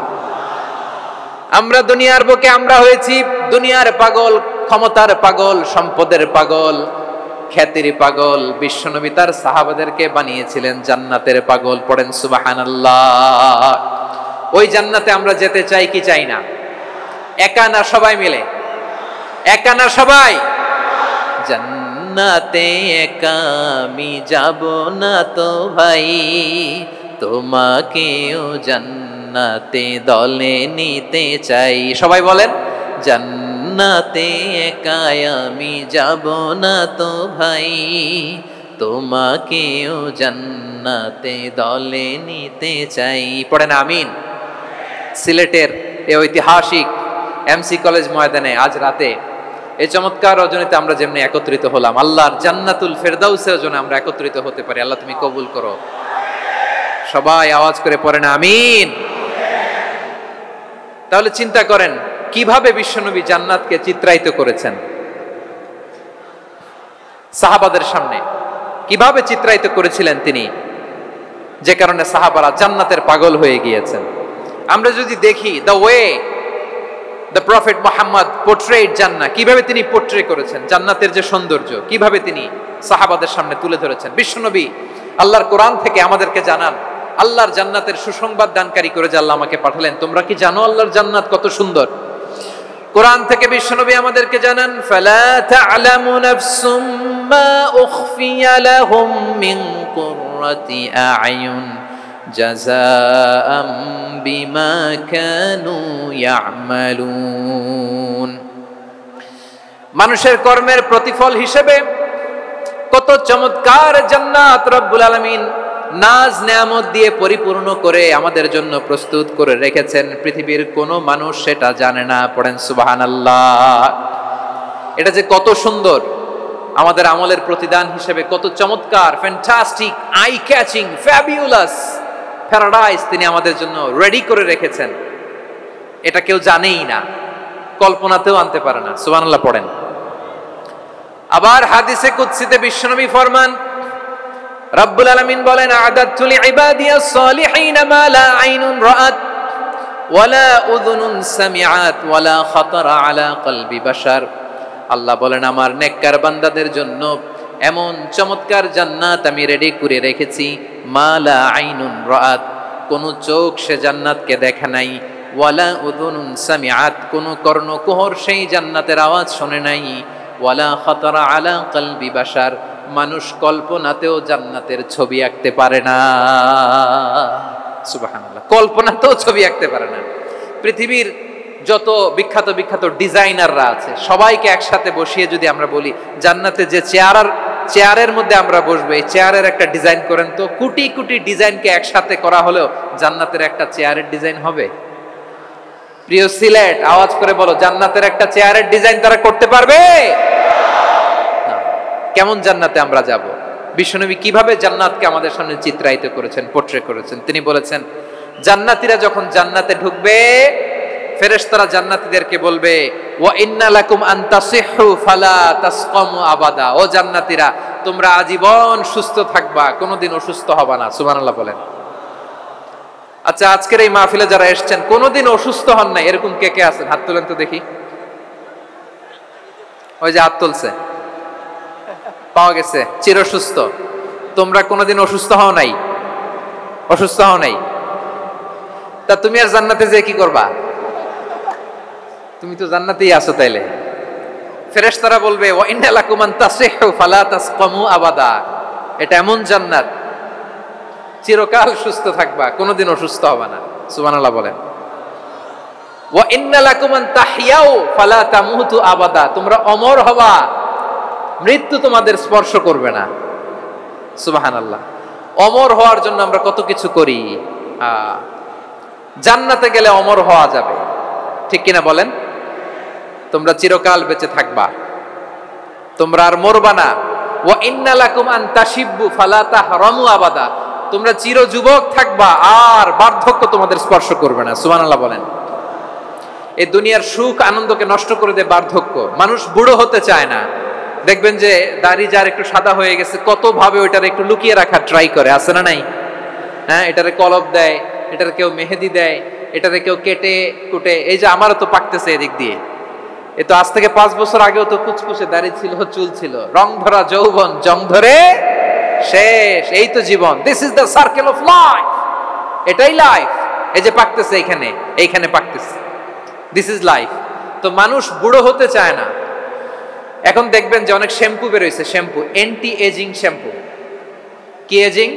আমরা দুনিয়ার বুকে আমরা হয়েছি দুনিয়ার পাগল, ক্ষমতার পাগল, সম্পদের পাগল, খ্যাতির পাগল। বিশ্বনবী তার সাহাবাদেরকে বানিয়েছিলেন জান্নাতের পাগল। পড়েন সুবহানাল্লাহ। ওই জান্নাতে আমরা যেতে চাই কি চাই না? একা না সবাই মিলে? একা না সবাই? জান্নাতে একা আমি যাব না তো ভাই, তোমাকেও জান্নাতে দলে নিতে চাই। সবাই বলেন জান্নাতে একা আমি যাব না তো ভাই, তোমাকেও জান্নাতে দলে নিতে চাই। পড়েন আমিন। সিলেটের এই ঐতিহাসিক এমসি কলেজ ময়দানে আজ রাতে এই চমৎকার রজনীতে আমরা যেমনি একত্রিত হলাম, আল্লাহর জান্নাতুল ফেরদাউসের জন্য আমরা একত্রিত হতে পারি। আল্লাহ তুমি কবুল করো। সবাই আওয়াজ করে পড়েন আমিন। তাহলে চিন্তা করেন কিভাবে বিশ্বনবী জান্নাতকে চিত্রায়িত করেছেন সাহাবাদের সামনে, কিভাবে চিত্রায়িত করেছিলেন তিনি, যে কারণে সাহাবারা জান্নাতের পাগল হয়ে গিয়েছেন। আমরা যদি দেখি the way the prophet Muhammad portrait জান্নাত, কিভাবে তিনি পোর্ট্রে করেছেন জান্নাতের যে সৌন্দর্য, কিভাবে তিনি সাহাবাদের সামনে তুলে ধরেছেন। বিশ্বনবী আল্লাহর কোরআন থেকে আমাদেরকে জানান, আল্লাহর জান্নাতের সুসংবাদ দানকারী করে যে আল্লাহ আমাকে পাঠালেন। তোমরা কি জানো আল্লাহর জান্নাত কত সুন্দর? কোরআন থেকে বিশ্বনবী আমাদেরকে জানান, ফালা তা'লামু নাফসুম মা উখফিয়া লাহুম মিন কুররাতি আ'য়ুন জাযাআম বিমা কানু ইয়ামালুন। মানুষের কর্মের প্রতিফল হিসেবে কত চমৎকার জান্নাত রব্বুল আলামিন নাজ নেয়ামত দিয়ে পরিপূর্ণ করে আমাদের জন্য প্রস্তুত করে রেখেছেন। পৃথিবীর কোনো মানুষ সেটা জানে না। পড়েন সুবহানাল্লাহ। এটা যে কত সুন্দর, আমাদের আমলের প্রতিদান হিসেবে কত চমৎকার, fantastic, eye catching, fabulous paradise তিনি আমাদের জন্য রেডি করে রেখেছেন। এটা কেউ জানেই না, কল্পনাতেও আনতে পারে না। সুবহানাল্লাহ পড়েন। আবার হাদিসে কুদসিতে বিশ্বনবী ফরমান, রব্বুল আলামিন বলেন, আ'দাতু লিইবাদিয়াস সালিহিন মা লা আইনুন রাআত ওয়ালা উযুনুন সামিআত ওয়ালা খাতারা আলা কলবি বাশার। আল্লাহ বলেন, আমার নেককার বান্দাদের জন্য এমন চমৎকার জান্নাত আমি রেডি করে রেখেছি, মা লা আইনুন রাআত, কোন চোখ সে জান্নাতকে দেখে নাই, ওয়ালা উযুনুন সামিআত, কোন কর্ণকুহর সেই জান্নাতের আওয়াজ শুনে নাই, ওয়ালা খাতারা আলা কলবি বাশার, মানুষ কল্পনাতেও জান্নাতের ছবি আঁকতে পারে না। সুবহানাল্লাহ, কল্পনাতেও ছবি আঁকতে পারে না। পৃথিবীর যত বিখ্যাত বিখ্যাত ডিজাইনাররা আছে সবাইকে একসাথে বসিয়ে যদি আমরা বলি জান্নাতে যে চেয়ারের মধ্যে আমরা বসবো, এই চেয়ারের একটা ডিজাইন করেন তো, কোটি কোটি ডিজাইনকে একসাথে করা হলেও জান্নাতের একটা চেয়ারের ডিজাইন হবে? প্রিয় সিলেট, আওয়াজ করে বলো, জান্নাতের একটা চেয়ারের ডিজাইন তারা করতে পারবে? কেমন জান্নাতে আমরা যাব? বিশ্বনবী কিভাবে জান্নাতকে আমাদের সামনে চিত্রায়িত করেছেন, পোট্রে করেছেন। তিনি বলেছেন, জান্নাতীরা যখন জান্নাতে ঢুকবে, ফেরেশতারা জান্নাতীদেরকে বলবে, ওয়া ইন্না লাকুম আন তাসিহু ফালা তাসকামু আবাদা, ও জান্নাতীরা তোমরা আজীবন সুস্থ থাকবা, কোনোদিন অসুস্থ হবা না। সুবহানাল্লাহ বলেন। আচ্ছা, আজকের এই মাহফিলে যারা এসেছেন কোনোদিন অসুস্থ হন নাই, এরকম কে কে আছেন? হাত তোলেন তো দেখি। ওই যে হাত তুলছে, পাওয়া গেছে, চিরসুস্থ। তোমরা কোনোদিন অসুস্থ হও নাই? অসুস্থ হও নাই? তা তুমি আর জান্নাতে যে কি করবা? তুমি তো জান্নাতেই আছো। তাইলে ফেরেশতারা বলবে, ওয়া ইন্না লাকুম আন তাসিহু ফালা তাসকামু আবাদা, এটা এমন জান্নাত চিরকাল সুস্থ থাকবা, কোনোদিন অসুস্থ হবে না। সুবহানাল্লাহ বলেন। ওয়া ইন্না লাকুম আন তাহইয়াউ ফালা তামুতু আবাদা, তোমরা অমর হবা, মৃত্যু তোমাদের স্পর্শ করবে না। সুবহানাল্লাহ। অমর হওয়ার জন্য আমরা কত কিছু করি। জান্নাতে গেলে অমর হওয়া যাবে, ঠিক কিনা বলেন? তোমরা চিরকাল বেঁচে থাকবা, তোমরা আর মরবা না। ওয়া ইন্না লাকুম আন তাশিব্বু ফালা তাহরামু আবাদা, তোমরা চির যুবক থাকবা, আর বার্ধক্য তোমাদের স্পর্শ করবে না। সুবহানাল্লাহ বলেন। এই দুনিয়ার সুখ আনন্দকে নষ্ট করে দেয় বার্ধক্য। মানুষ বুড়ো হতে চায় না। দেখবেন যে দাড়ি যার একটু সাদা হয়ে গেছে, কত ভাবে ওইটার একটু লুকিয়ে রাখার ট্রাই করে, আছে না নাই? হ্যাঁ, এটারে কলব দেয়, এটারে কেউ মেহেদি দেয়, এটারে কেউ কেটে কুটে। এই যে আমারও তো পাকতেছে এদিক দিয়ে, এ তো আজ থেকে 5 বছর আগেও তো কুচকুচে দাড়ি ছিল, চুল ছিল, রং ধরা যৌবন, জং ধরে শেষ। এই তো জীবন। This is the circle of life, এটাই লাইফ। এই যে পাকতেছে এইখানে, এইখানে পাকতেছে, দিস ইজ লাইফ। তো মানুষ বুড়ো হতে চায় না। এখন দেখবেন যে অনেক শ্যাম্পু বেরোইছে, শ্যাম্পু, অ্যান্টি এজিং শ্যাম্পু। কি এজিং?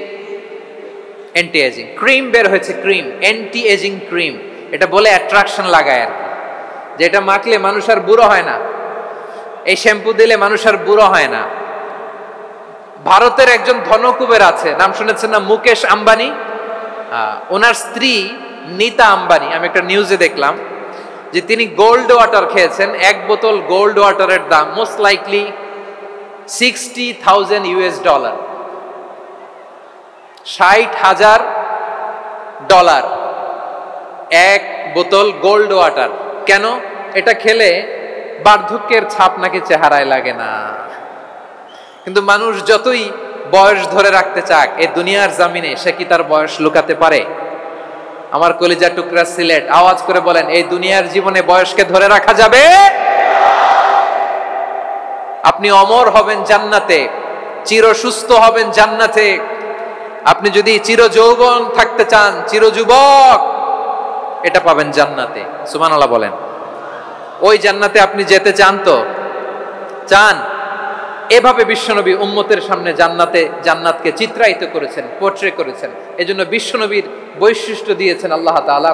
Anti ageing. ক্রিম বের হয়েছে, ক্রিম, অ্যান্টি এজিং ক্রিম। এটা বলে অ্যাট্রাকশন লাগায় আর কি, যে এটা মাখলে মানুষ আর বুড়ো হয় না, এই শ্যাম্পু দিলে মানুষ আর বুড়ো হয় না। ভারতের একজন ধনকুবের আছে, নাম শুনেছেন না? মুকেশ আম্বানি। ওনার স্ত্রী নীতা আম্বানি, আমি একটা নিউজে দেখলাম যে তিনি গোল্ড ওয়াটার খেয়েছেন। 1 বোতল গোল্ড ওয়াটারের দাম মোস্ট লাইকলি $60,000 $60,000 1 বোতল গোল্ড ওয়াটার। কেন? এটা খেলে বার্ধক্যের ছাপ নাকি চেহারায় লাগে না। কিন্তু মানুষ যতই বয়স ধরে রাখতে চাক এই দুনিয়ার জামিনে, সে কি তার বয়স লুকাতে পারে? আমার কলিজা টুকরা সিলেট, আওয়াজ করে বলেন, এই দুনিয়ার জীবনে বয়সকে ধরে রাখা যাবে? আপনি অমর হবেন জান্নাতে, চির সুস্থ হবেন জান্নাতে। আপনি যদি চির যৌবন থাকতে চান, চির যুবক, এটা পাবেন জান্নাতে। সুবহানাল্লাহ বলেন। ওই জান্নাতে আপনি যেতে চান তো? চান? এভাবে বিশ্বনবী উম্মতের সামনে জান্নাতকে চিত্রায়িত করেছেন, পোর্ট্রে করেছেন। এজন্য বিশ্বনবীর বৈশিষ্ট্য দিয়েছেন আল্লাহ তাআলা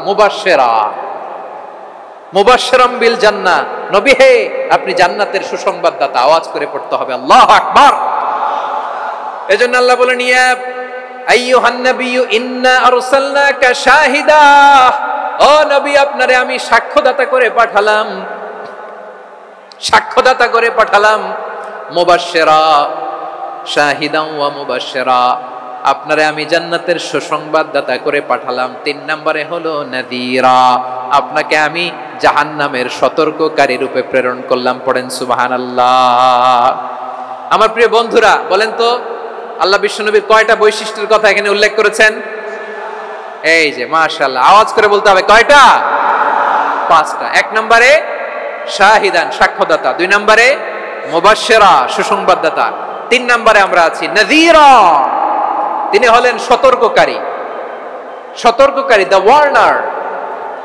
মুবাশশিরাম বিল জান্নাহ, নবী হে আপনি জান্নাতের সুসংবাদদাতা। আওয়াজ করে পড়তে হবে আল্লাহু আকবার। এজন্য আল্লাহ বলেন ইয়া আইয়ুহান নাবিয়্যু ইন্না আরসালনাকা শাহিদা, ও নবী আপনারে আমি সাক্ষ্যদাতা করে পাঠালাম, মুবাশশিরা শাহিদান ওয়া মুবাশশিরা, আপনারে আমি জান্নাতের সুসংবাদদাতা করে পাঠালাম। 3 নম্বরে হলো নাযীরা, আপনাকে আমি জাহান্নামের সতর্ককারী রূপে প্রেরণ করলাম। পড়েন সুবহানাল্লাহ। আমার প্রিয় বন্ধুরা বলেন তো আল্লাহ বিশ্বনবীর কয়টা বৈশিষ্ট্যের কথা এখানে উল্লেখ করেছেন? এই যে মাশাআল্লাহ, আওয়াজ করে বলতে হবে কয়টা? 5টা। 1 নম্বরে শাহিদান সাক্ষ্যদাতা, 2 নম্বরে মুবাশশিরা সুসংবাদদাতা, 3 নম্বরে আমরা আছি নাযীরা, তিনি হলেন সতর্ককারী, দ্য ওয়ার্নার,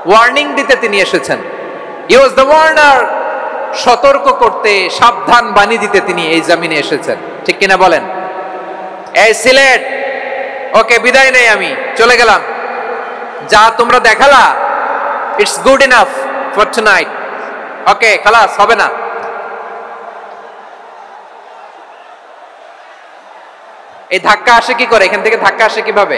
ওয়ার্নিং দিতে তিনি এসেছেন। হি ওয়াজ দ্য ওয়ার্নার, সতর্ক করতে, সাবধান বাণী দিতে তিনি এই জমিনে এসেছেন। ঠিক কিনা বলেন? এই সিলেট, ওকে বিদায় নেই, আমি চলে গেলাম, যা তোমরা দেখালা it's good enough for tonight, okay খালাস, হবে না। এই ধাক্কা আসে কি করে? এখান থেকে ধাক্কা আসে কিভাবে?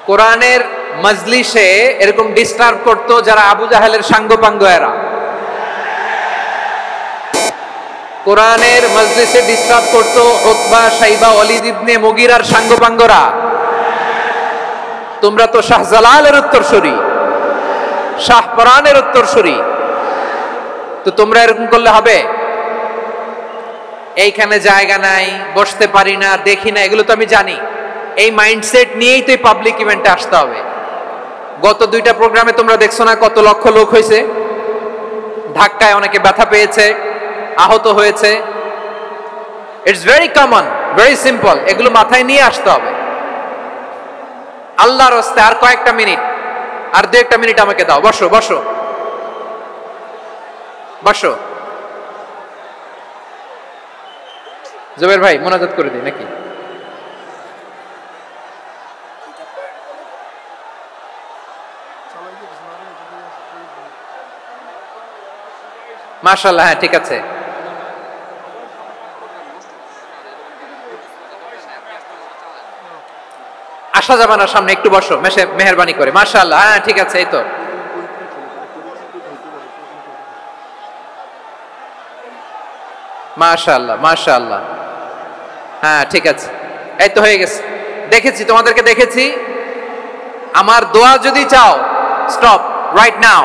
কোরআনের মজলিসে এরকম ডিস্টার্ব করতো যারা আবু জাহেলের সাঙ্গপাঙ্গ এরা। কোরআনের মজলিসে ডিস্টার্ব করতো উতবা, শাইবা, ওয়ালিদ ইবনে মুগিরার সাঙ্গপাঙ্গরা। তোমরা তো শাহজালালের উত্তরসূরি, শাহপরানের উত্তরসূরি, তো তোমরা এরকম করলে হবে? এইখানে জায়গা নাই, বসতে পারি না, দেখি না, এগুলো তো আমি জানি। এই মাইন্ডসেট নিয়েই তো পাবলিক ইভেন্টে আসতে হবে। গত 2টা প্রোগ্রামে তোমরা দেখছো না কত লক্ষ লোক হয়েছে, ধাক্কায় অনেকে ব্যথা পেয়েছে, আহত হয়েছে। It's very common, very simple, এগুলো মাথায় নিয়ে আসতে হবে। আল্লাহর রাস্তায় আর কয়েকটা মিনিট, আর 2-1টা মিনিট আমাকে দাও, বসো বসো বসো। জুবের ভাই মোনাজাত করে দিই নাকি? মাশাআল্লাহ, হ্যাঁ ঠিক আছে। আসা যাবে না সামনে, একটু বসো মেহেরবানি করে। মাশাআল্লাহ, হ্যাঁ ঠিক আছে, এই তো মাশাআল্লাহ মাশাআল্লাহ, হ্যাঁ ঠিক আছে, এই তো হয়ে গেছে। দেখেছি, তোমাদেরকে দেখেছি। আমার দোয়া যদি চাও, স্টপ রাইট নাও,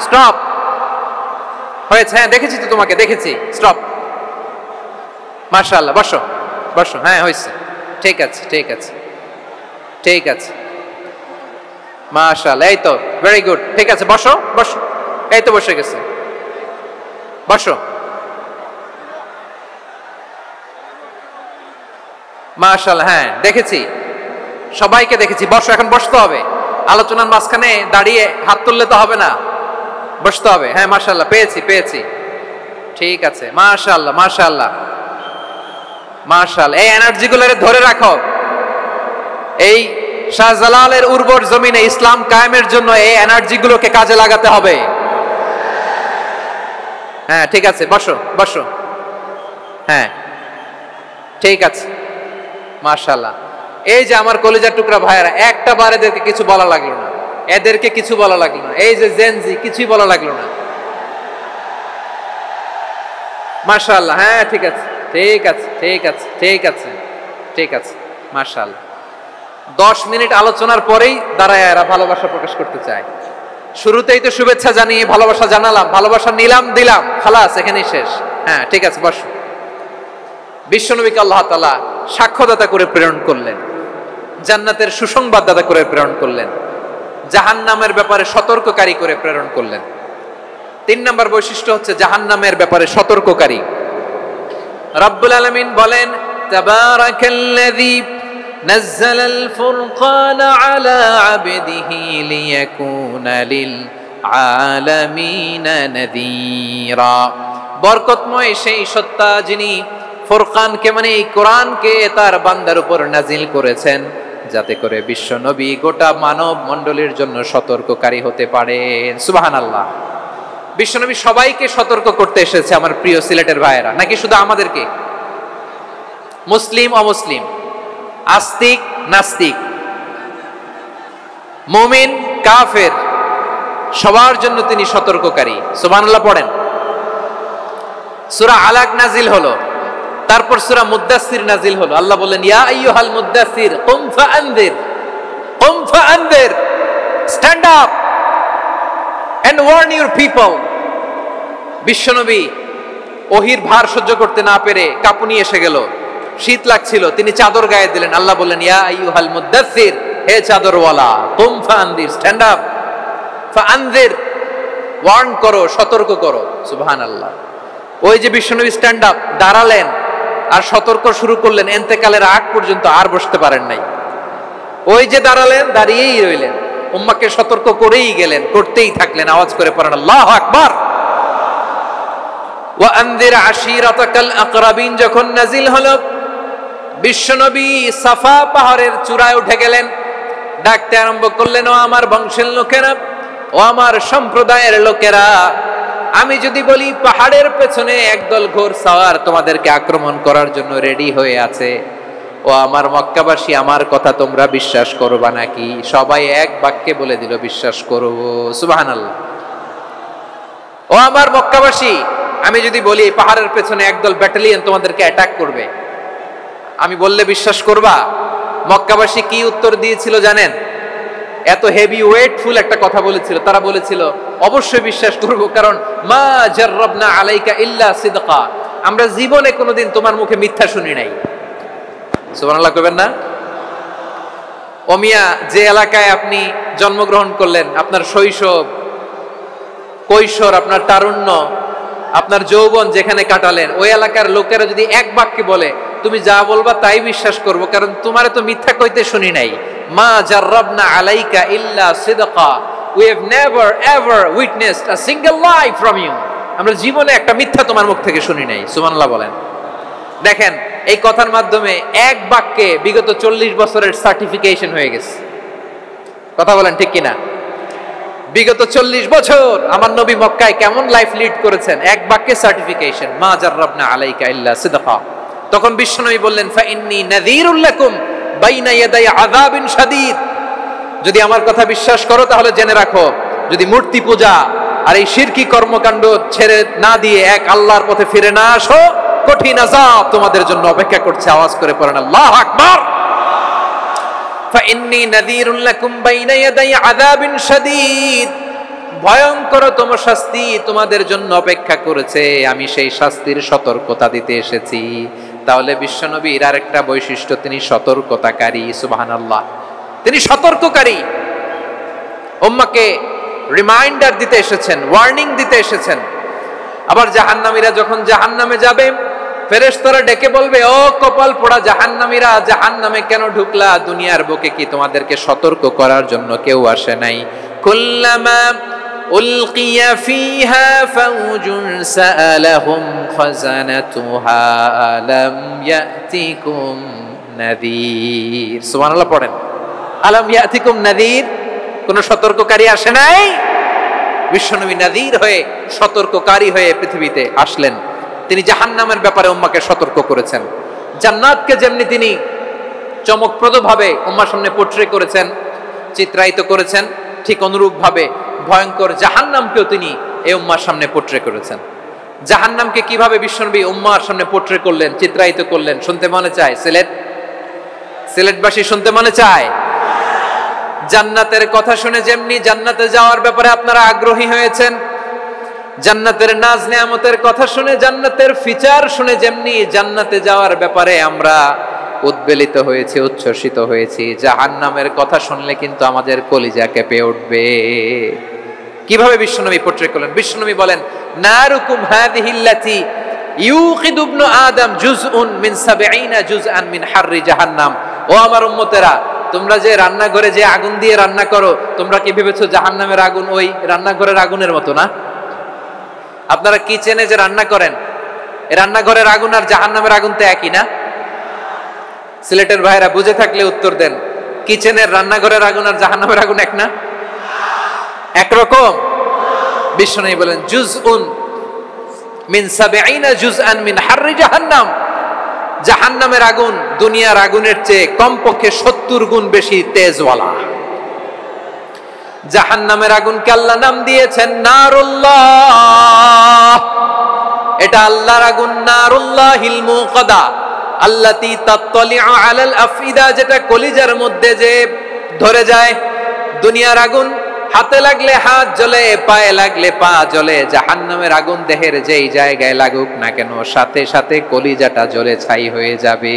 স্টপ। হয়েছে? হ্যাঁ দেখেছি তো তোমাকে, দেখেছি, স্টপ। মাশাআল্লাহ, বসো বসো, হ্যাঁ হয়েছে, ঠিক আছে ঠিক আছে ঠিক আছে, মাশাআল্লাহ, এই তো ভেরি গুড, ঠিক আছে, বসো বসো, এই তো বসে গেছে, বসো। মাশাআল্লাহ, হ্যাঁ দেখেছি, সবাইকে দেখেছি। বসো, এখন বসতে হবে। আলোচনার মাঝখানে দাঁড়িয়ে হাত তুললে তো হবে না, বসতে হবে। হ্যাঁ মাশাআল্লাহ, পেয়েছি পেয়েছি, ঠিক আছে, মাশাআল্লাহ মাশাআল্লাহ মাশাআল্লাহ। এই এনার্জিগুলোরে ধরে রাখো। এই শাহজালালের উর্বর জমিনে ইসলাম কায়েমের জন্য এই এনার্জিগুলোকে কাজে লাগাতে হবে। হ্যাঁ ঠিক আছে, বসো বসো, হ্যাঁ ঠিক আছে, মাশাআল্লাহ। এই যে আমার কলিজার টুকরা ভাইয়েরা, একটা বার এদেরকে কিছু বলা লাগলো না, এদেরকে কিছু বলা লাগলো না। এই যে জেনজি, কিছুই বলা লাগলো না। মাশাআল্লাহ, হ্যাঁ ঠিক আছে ঠিক আছে ঠিক আছে ঠিক আছে ঠিক আছে, মাশাআল্লাহ। 10 মিনিট আলোচনার পরেই দাঁড়ায় এরা ভালোবাসা প্রকাশ করতে চায়। শুরুতেই তো শুভেচ্ছা জানিয়ে ভালোবাসা জানালাম, ভালোবাসা নিলাম, দিলাম, খালাস, এখানেই শেষ। হ্যাঁ ঠিক আছে, বসো। বিশ্বনবীকে আল্লাহ তাআলা সাক্ষ্যদাতা করে প্রেরণ করলেন, জান্নাতের সুসংবাদদাতা করে প্রেরণ করলেন, জাহান্নামের ব্যাপারে সতর্ককারী করে প্রেরণ করলেন। 3 নম্বর বৈশিষ্ট্য হচ্ছে জাহান্নামের ব্যাপারে সতর্ককারী। রব্বুল আলামিন বলেন, তাবারাকাল্লাযী নাযালাল ফুরকান আলা আবদিহি লিয়াকুনা লিল আলামিন নাযীরা। বরকতময় সেই সত্তা যিনি ফুরকানকে মানে এই কোরআনকে তার বান্দার উপর নাজিল করেছেন, যাতে করে বিশ্ব নবী গোটা মানব মণ্ডলীর জন্য সতর্ককারী হতে পারেন। সুবহানাল্লাহ। বিশ্ব নবী সবাইকে সতর্ক করতে এসেছে আমার প্রিয় সিলেটের ভাইয়েরা, নাকি শুধু আমাদেরকে? মুসলিম অমুসলিম, আস্তিক নাস্তিক, মুমিন কাফের, সবার জন্য তিনি সতর্ককারী। সুবহানাল্লাহ পড়েন। সূরা আলাক নাজিল হলো, তারপর সূরা মুদ্দাসসির নাজিল হলো। আল্লাহ বললেন, ইয়া আইয়ুহাল মুদ্দাসসির কুম ফাআনযির, stand up and warn your people. বিশ্বনবী ওহির ভার সহ্য করতে না পেরে কাঁপুনি এসে গেল, শীত লাগছিল, তিনি চাদর গায়ে দিলেন। আল্লাহ বললেন, ইয়া আইয়ুহাল মুদ্দাসসির, হে চাদরওয়ালা, কুম ফাআনযির, স্ট্যান্ড আপ, ফাআনযির, ওয়ার্ন করো, সতর্ক করো। সুবহানাল্লাহ। ওই যে বিশ্বনবী স্ট্যান্ড আপ, দাঁড়ালেন আর সতর্ক শুরু করলেন, এন্তেকালের আগ পর্যন্ত আর বসতে পারেন নাই। ওই যে দাঁড়ালেন, দাঁড়িয়েই রইলেন, উম্মাহকে সতর্ক করেই গেলেন, করতেই থাকলেন। আওয়াজ করে পড়েন আল্লাহু আকবার। ওয়া আনযির আশীরাতাকাল আকরাবিন যখন নাজিল হলো, বিশ্বনবী সাফা পাহাড়ের চূড়ায় উঠে গেলেন, ডাকতে আরম্ভ করলেন, ও আমার বংশের লোকেরা, ও আমার সম্প্রদায়ের লোকেরা, আমি যদি বলি পাহাড়ের পেছনে একদল ঘোড়সাওয়ার তোমাদেরকে আক্রমণ করার জন্য রেডি হয়ে আছে, ও আমার মক্কাবাসী, আমার কথা তোমরা বিশ্বাস করবা নাকি? সবাই এক বাক্যে বলে দিল, বিশ্বাস করব। সুবহানাল্লাহ। ও আমার মক্কাবাসী, আমি যদি বলি পাহাড়ের পেছনে একদল ব্যাটালিয়ন তোমাদেরকে অ্যাটাক করবে, আমি বললে বিশ্বাস করবা? মক্কাবাসী কি উত্তর দিয়েছিল জানেন? এত হেভি ওয়েটফুল একটা কথা বলেছিল। তারা বলেছিল, অবশ্যই বিশ্বাস করব, কারণ মা জাররাবনা আলাইকা ইল্লা সিদকা, আমরা জীবনে কোনোদিন তোমার মুখে মিথ্যা শুনি নাই। সুবহানাল্লাহ কইবেন না? ও মিয়া, যে এলাকায় আপনি জন্মগ্রহণ করলেন, আপনার শৈশব, কৈশোর, আপনার তারুণ্য, আপনার যৌবন যেখানে কাটালেন, ওই এলাকার লোকেরা যদি এক বাক্যে বলে তুমি যা বলবা তাই বিশ্বাস করব, কারণ তোমারে তো মিথ্যা কইতে শুনি নাই। মা জাররাবনা আলাইকা ইল্লা সিদকা, we have never ever witnessed a single lie from you, আমরা জীবনে একটা মিথ্যা তোমার মুখ থেকে শুনি নাই। সুবহানাল্লাহ বলেন। দেখেন, এই কথার মাধ্যমে এক বাক্যে বিগত 40 বছরের সার্টিফিকেশন হয়ে গেছে। কথা বলেন ঠিক কিনা? বিগত 40 বছর আমার নবী মক্কায় কেমন লাইফ লিড করেছেন, এক বাক্যে সার্টিফিকেশন, মা জাররাবনা আলাইকা ইল্লা সিদকা। তখন বিশ্বনবী বললেন, ফাইন্নী নাযীরুল লাকুম বাইনা ইয়াদাই আযাবিন শাদীদ, যদি আমার কথা বিশ্বাস করো তাহলে জেনে রাখো, যদি মূর্তি পূজা আর এই শিরকি কর্মকাণ্ড ছেড়ে না দিয়ে এক আল্লাহর পথে ফিরে না আসো, কঠিন আযাব তোমাদের জন্য অপেক্ষা করছে। আওয়াজ করে পড়েন আল্লাহু আকবার। ফাইন্নী নাযীরুল লাকুম বাইনা ইয়াদাই আযাবিন শাদীদ, ভয়ঙ্কর তোমার শাস্তি তোমাদের জন্য অপেক্ষা করেছে, আমি সেই শাস্তির সতর্কতা দিতে এসেছি। তাহলে বিশ্বনবীর আরেকটা বৈশিষ্ট্য, তিনি সতর্কতাকারী। সুবহানাল্লাহ। তিনি সতর্ককারী, উম্মাহকে রিমাইন্ডার দিতে এসেছেন, ওয়ার্নিং দিতে এসেছেন। আবার জাহান্নামীরা যখন জাহান্নামে যাবে, ফেরেশতারা ডেকে বলবে, ও কপাল পোড়া জাহান্নামীরা, জাহান্নামে কেন ঢুকলা? দুনিয়ার বুকে কি তোমাদেরকে সতর্ক করার জন্য কেউ আসে নাই? কুল্লামা উলকিয়া ফিহা ফাউজুন সাআলাহুম খাযানাতুহা আলাম ইয়াতিকুম নাযীর। সুবহানাল্লাহ পড়েন। আলাম ইয়াতিকুম নাযীর, কোন সতর্ককারী আসে নাই? বিশ্বনবী নাযীর হয়ে, সতর্ককারী হয়ে পৃথিবীতে আসলেন। তিনি জাহান্নামের ব্যাপারে উম্মাহকে সতর্ক করেছেন। জান্নাতকে যেমনি তিনি চমকপ্রদভাবে উম্মাহর সামনে পোট্রে করেছেন, চিত্রায়িত করেছেন, ঠিক অনুরূপভাবে ভয়ঙ্কর জাহান্নামকেও তিনি এই উম্মাহর সামনে পোট্রে করেছেন। জাহান্নামকে কিভাবে বিশ্বনবী উম্মাহর সামনে পোট্রে করলেন, চিত্রায়িত করলেন, শুনতে মনে চায়? সিলেটবাসী শুনতে মনে চায়? জান্নাতের কথা শুনে যেমনি জান্নাতে যাওয়ার ব্যাপারে আপনারা আগ্রহী হয়েছেন, জান্নাতের নাজ নেয়ামতের কথা শুনে, জান্নাতের ফিচার শুনে যেমনি জান্নাতে যাওয়ার ব্যাপারে আমরা উদ্বেলিত হয়েছি, উচ্ছ্বসিত হয়েছি, জাহান্নামের কথা শুনলে কিন্তু আমাদের কলিজা কেঁপে উঠবে। কিভাবে বিশ্বনবী পোট্রে করলেন? বিশ্বনবী বলেন, নারুকুম হাযিহিল্লাতী ইউকিদু ইবনু আদম জুজউন মিন 70 জুজআন মিন হাররি জাহান্নাম ও আমার উম্মতেরা, তোমরা যে রান্নাঘরে যে আগুন দিয়ে রান্না করো, তোমরা কি ভেবেছো জাহান্নামের আগুন ওই রান্নাঘরের আগুনের মতো না? আপনারা কিচেনে যে রান্না করেন, রান্নাঘরের আগুন আর জাহান্নামের আগুন তো একই না? সিলেটের ভাইরা বুঝে থাকলে উত্তর দেন, কিচেনের রান্নাঘরের আগুন আর জাহান্নামের আগুন এক না? একরকম? বিশ্বনবী বলেন জুজউন মিন ৭০ জুজআন মিন হাররি জাহান্নাম। জাহান্নামের আগুন দুনিয়ার আগুনের চেয়ে কমপক্ষে ৭০ গুণ বেশি তেজওয়ালা। জাহান্নামের আগুনকে আল্লাহ নাম দিয়েছেন নারুল্লাহ। এটা আল্লাহর আগুন, নারুল্লাহিল মুকাদা আল্লাতী তাত্তালিউ আলাল আফইদা, যেটা কলিজার মধ্যে যে ধরে যায়। দুনিয়ার আগুন হাতে লাগলে হাত জ্বলে, পায়ে লাগলে পা জ্বলে। জাহান্নামের আগুন দেহের যেই জায়গায় লাগুক না কেন, সাথে সাথে কলিজাটা জ্বলে ছাই হয়ে যাবে।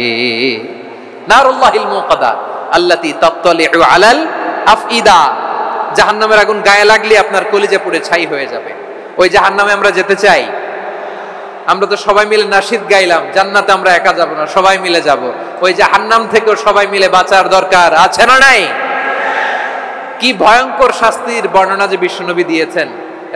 নারুল্লাহিল মুকাদা আল্লাতী তাত্তালিউ আলাল আফইদা। জাহান্নামের আগুন গায়ে লাগলে আপনার কলিজা পুড়ে ছাই হয়ে যাবে। ওই জাহান্নামে আমরা যেতে চাই? আমরা তো সবাই মিলে নাশিদ গাইলাম, জান্নাতে আমরা একা যাব না, সবাই মিলে যাব। ওই জাহান্নাম থেকেও সবাই মিলে বাঁচার দরকার আছে না নাই? কি ভয়ঙ্কর শাস্তির বর্ণনা যে বিশ্বনবী দিয়েছেন,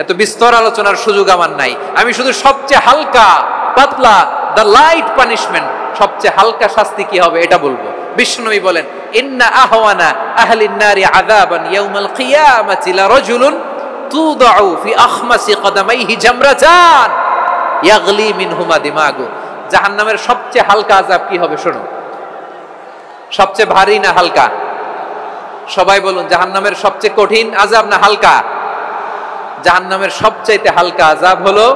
এত বিস্তর আলোচনার সুযোগ আমার নাই। আমি শুধু সবচেয়ে হালকা পাতলা, দ্য লাইট পানিশমেন্ট, সবচেয়ে হালকা শাস্তি কি হবে এটা বলবো। বিশ্বনবী বলেন ইন্না আহওয়ানা আহলিন নারি আযাবান ইয়াউমাল কিয়ামাতি লারাজুলুন তুদাউ ফি আখমাসি কদামাইহি জামরাতান ইয়াগলি মিনহুমা দিমাগু। জাহান্নামের সবচেয়ে হালকা আযাব কি হবে শোনো। সবচেয়ে ভারী না হালকা? সবাই বলুন, জাহান্নামের সবচেয়ে কঠিন আযাব না হালকা? জাহান্নামের সবচাইতে হালকা আযাব হলো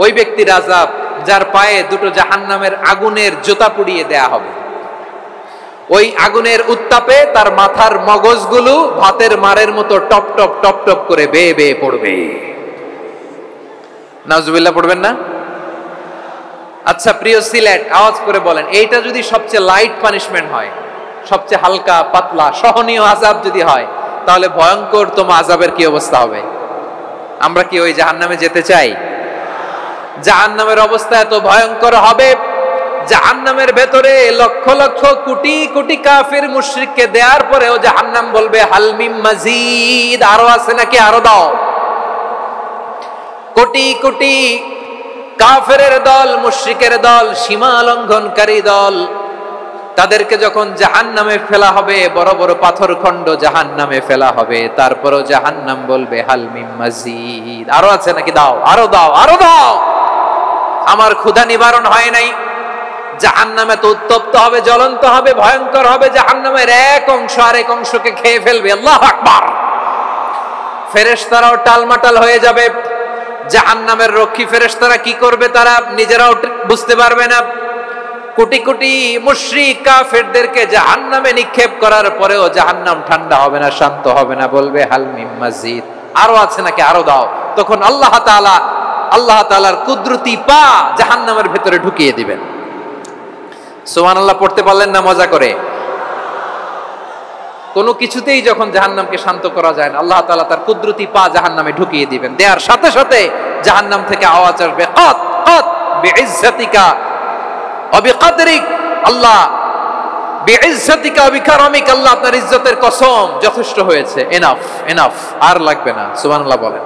ওই ব্যক্তির আযাব যার পায়ে দুটো জাহান্নামের আগুনের জুতা পুড়িয়ে দেয়া হবে। ওই আগুনের উত্তাপে তার মাথার মগজগুলো ভাতের মারের মতো টপ টপ টপ টপ করে বেয়ে বেয়ে পড়বে। নাউজুবিল্লাহ পড়বেন না? আচ্ছা প্রিয় সিলেট, আওয়াজ করে বলেন, এইটা যদি সবচেয়ে লাইট পানিশমেন্ট হয়, সবচেয়ে হালকা পাতলা সহনীয় আযাব যদি হয়, তাহলে ভয়ঙ্কর তোমা আযাবের কি অবস্থা হবে? আমরা কি ওই জাহান্নামে যেতে চাই? জাহান্নামের অবস্থা এত ভয়ঙ্কর হবে, জাহান্নামের ভেতরে লক্ষ লক্ষ কোটি কোটি কাফির মুশরিককে দেওয়ার পরেও জাহান্নাম বলবে হাল মিন মাজিদ, আরো আছে নাকি, আরো দাও। কোটি কোটি কাফেরের দল, মুশরিকের দল, সীমা লঙ্ঘনকারী দল, তাদেরকে যখন জাহান্নামে ফেলা হবে, বড় বড় পাথর খণ্ড জাহান্নামে ফেলা হবে, তারপরও জাহান্নাম বলবে হাল মিন মাজিদ, আরো আছে নাকি, দাও, আরো দাও, আরো দাও। আমার ক্ষুধা নিবারণ হয় নাই। জাহান্নামে তো উত্তপ্ত হবে, জ্বলন্ত হবে, ভয়ঙ্কর হবে। জাহান্নামের এক অংশ আরেক অংশকে খেয়ে ফেলবে। আল্লাহু আকবার। ফেরেশতারাও টালমাটাল হয়ে যাবে। জাহান্নামের রক্ষী ফেরেশতারা কি করবে তারা নিজেরাও বুঝতে পারবে না। কোটি কোটি মুশরিক কাফেরদেরকে জাহান্নামে নিক্ষেপ করার পরেও জাহান্নাম ঠান্ডা হবে না, শান্ত হবে না, বলবে হাল মিন মাজিদ, আরো আছে নাকি, আরো দাও। তখন আল্লাহ তাআলার কুদরতি পা জাহান্নামের ভেতরে ঢুকিয়ে দিবেন। সুবহানাল্লাহ পড়তে পারলেন না মজা করে? কোনো কিছুতেই যখন জাহান্নামকে শান্ত করা যায় না, আল্লাহ তাআলা তার কুদরতি পা জাহান্নামে ঢুকিয়ে দিবেন। দেওয়ার সাথে সাথে জাহান্নাম থেকে আওয়াজ আসবে কাত কাত বিইজ্জাতিকা ওয়া বিকদরিক, আল্লাহ বিইজ্জাতিকা ওয়া বিকারামিক, আল্লাহ আপনার ইজ্জতের কসম, যথেষ্ট হয়েছে, এনাফ এনাফ, আর লাগবে না। সুবহানাল্লাহ বলেন।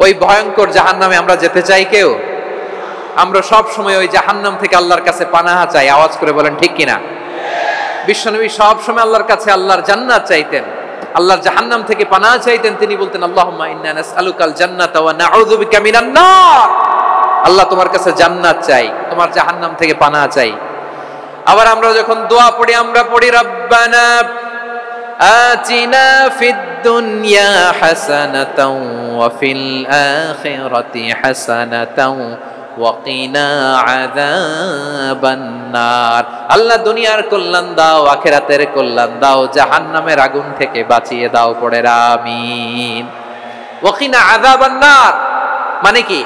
ওই ভয়ঙ্কর জাহান্নামে আমরা যেতে চাই কেউ? আমরা সব সময় ওই জাহান্নাম থেকে আল্লাহর কাছে পানাহা চাই। আওয়াজ করে বলেন ঠিক কিনা? বিশ্বনবী সব সময় আল্লাহর কাছে আল্লাহর জান্নাত চাইতেন, আল্লাহর জাহান্নাম থেকে পানাহা চাইতেন। তিনি বলতেন আল্লাহুম্মা ইন্না নাসআলুকাল জান্নাতা ওয়া নাউযু বিকা মিনান নার। আল্লাহ তোমার কাছে জান্নাত চাই, তোমার জাহান্নাম থেকে পানাহা চাই। আবার আমরা যখন দোয়া পড়ি, আমরা পড়ি রব্বানা আতিনা ফিদ দুনিয়া হাসানাতাও ওয়া ফিল আখিরাতি হাসানাতাও ওয়া কিনা আযাবান নার। আল্লাহ দুনিয়ার কল্যাণ দাও, আখিরাতের কল্যাণ দাও, জাহান্নামের আগুন থেকে বাঁচিয়ে দাও, পড়ে আমিন। ওয়া কিনা আযাবান নার মানে কি?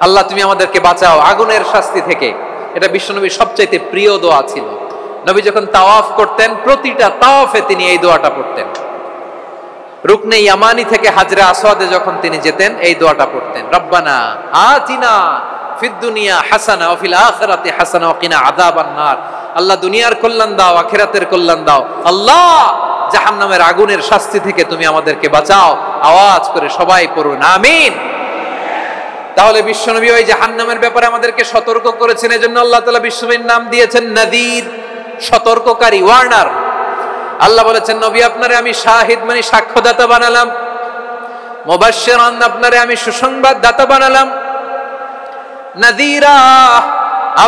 আল্লাহ তুমি আমাদেরকে বাঁচাও আগুনের শাস্তি থেকে। এটা বিশ্বনবীর সবচাইতে প্রিয় দোয়া ছিল। নবী যখন তাওয়াফ করতেন, প্রতিটা তাওয়াফে তিনি এই দোয়াটা পড়তেন। রুকনে ইয়ামানি থেকে হাজরে আসওয়াদে যখন তিনি যেতেন, এই দোয়াটা পড়তেন, রব্বানা আতিনা ফিদ দুনিয়া হাসানা ওয়া ফিল আখিরাতি হাসানা ওয়া কিনা আযাবান নার। আল্লাহ দুনিয়ার কল্যাণ দাও, আখিরাতের কল্যাণ দাও। আল্লাহ জাহান্নামের আগুনের শাস্তি থেকে তুমি আমাদেরকে বাঁচাও। আওয়াজ করে সবাই পড়ুন আমিন। তাহলে বিশ্বনবী ওই জাহান্নামের ব্যাপারে আমাদেরকে সতর্ক করেছেন, এজন্য আল্লাহ তাআলা বিশ্বনবীর নাম দিয়েছেন নাযীর, সতর্ককারী, ওয়ার্নার। আল্লাহ বলেছেন নবী আপনারে আমি শাহিদ মানে সাক্ষ্যদাতা বানালাম, মুবাশশিরান আপনারে আমি সুসংবাদ দাতা বানালাম, নাযীরা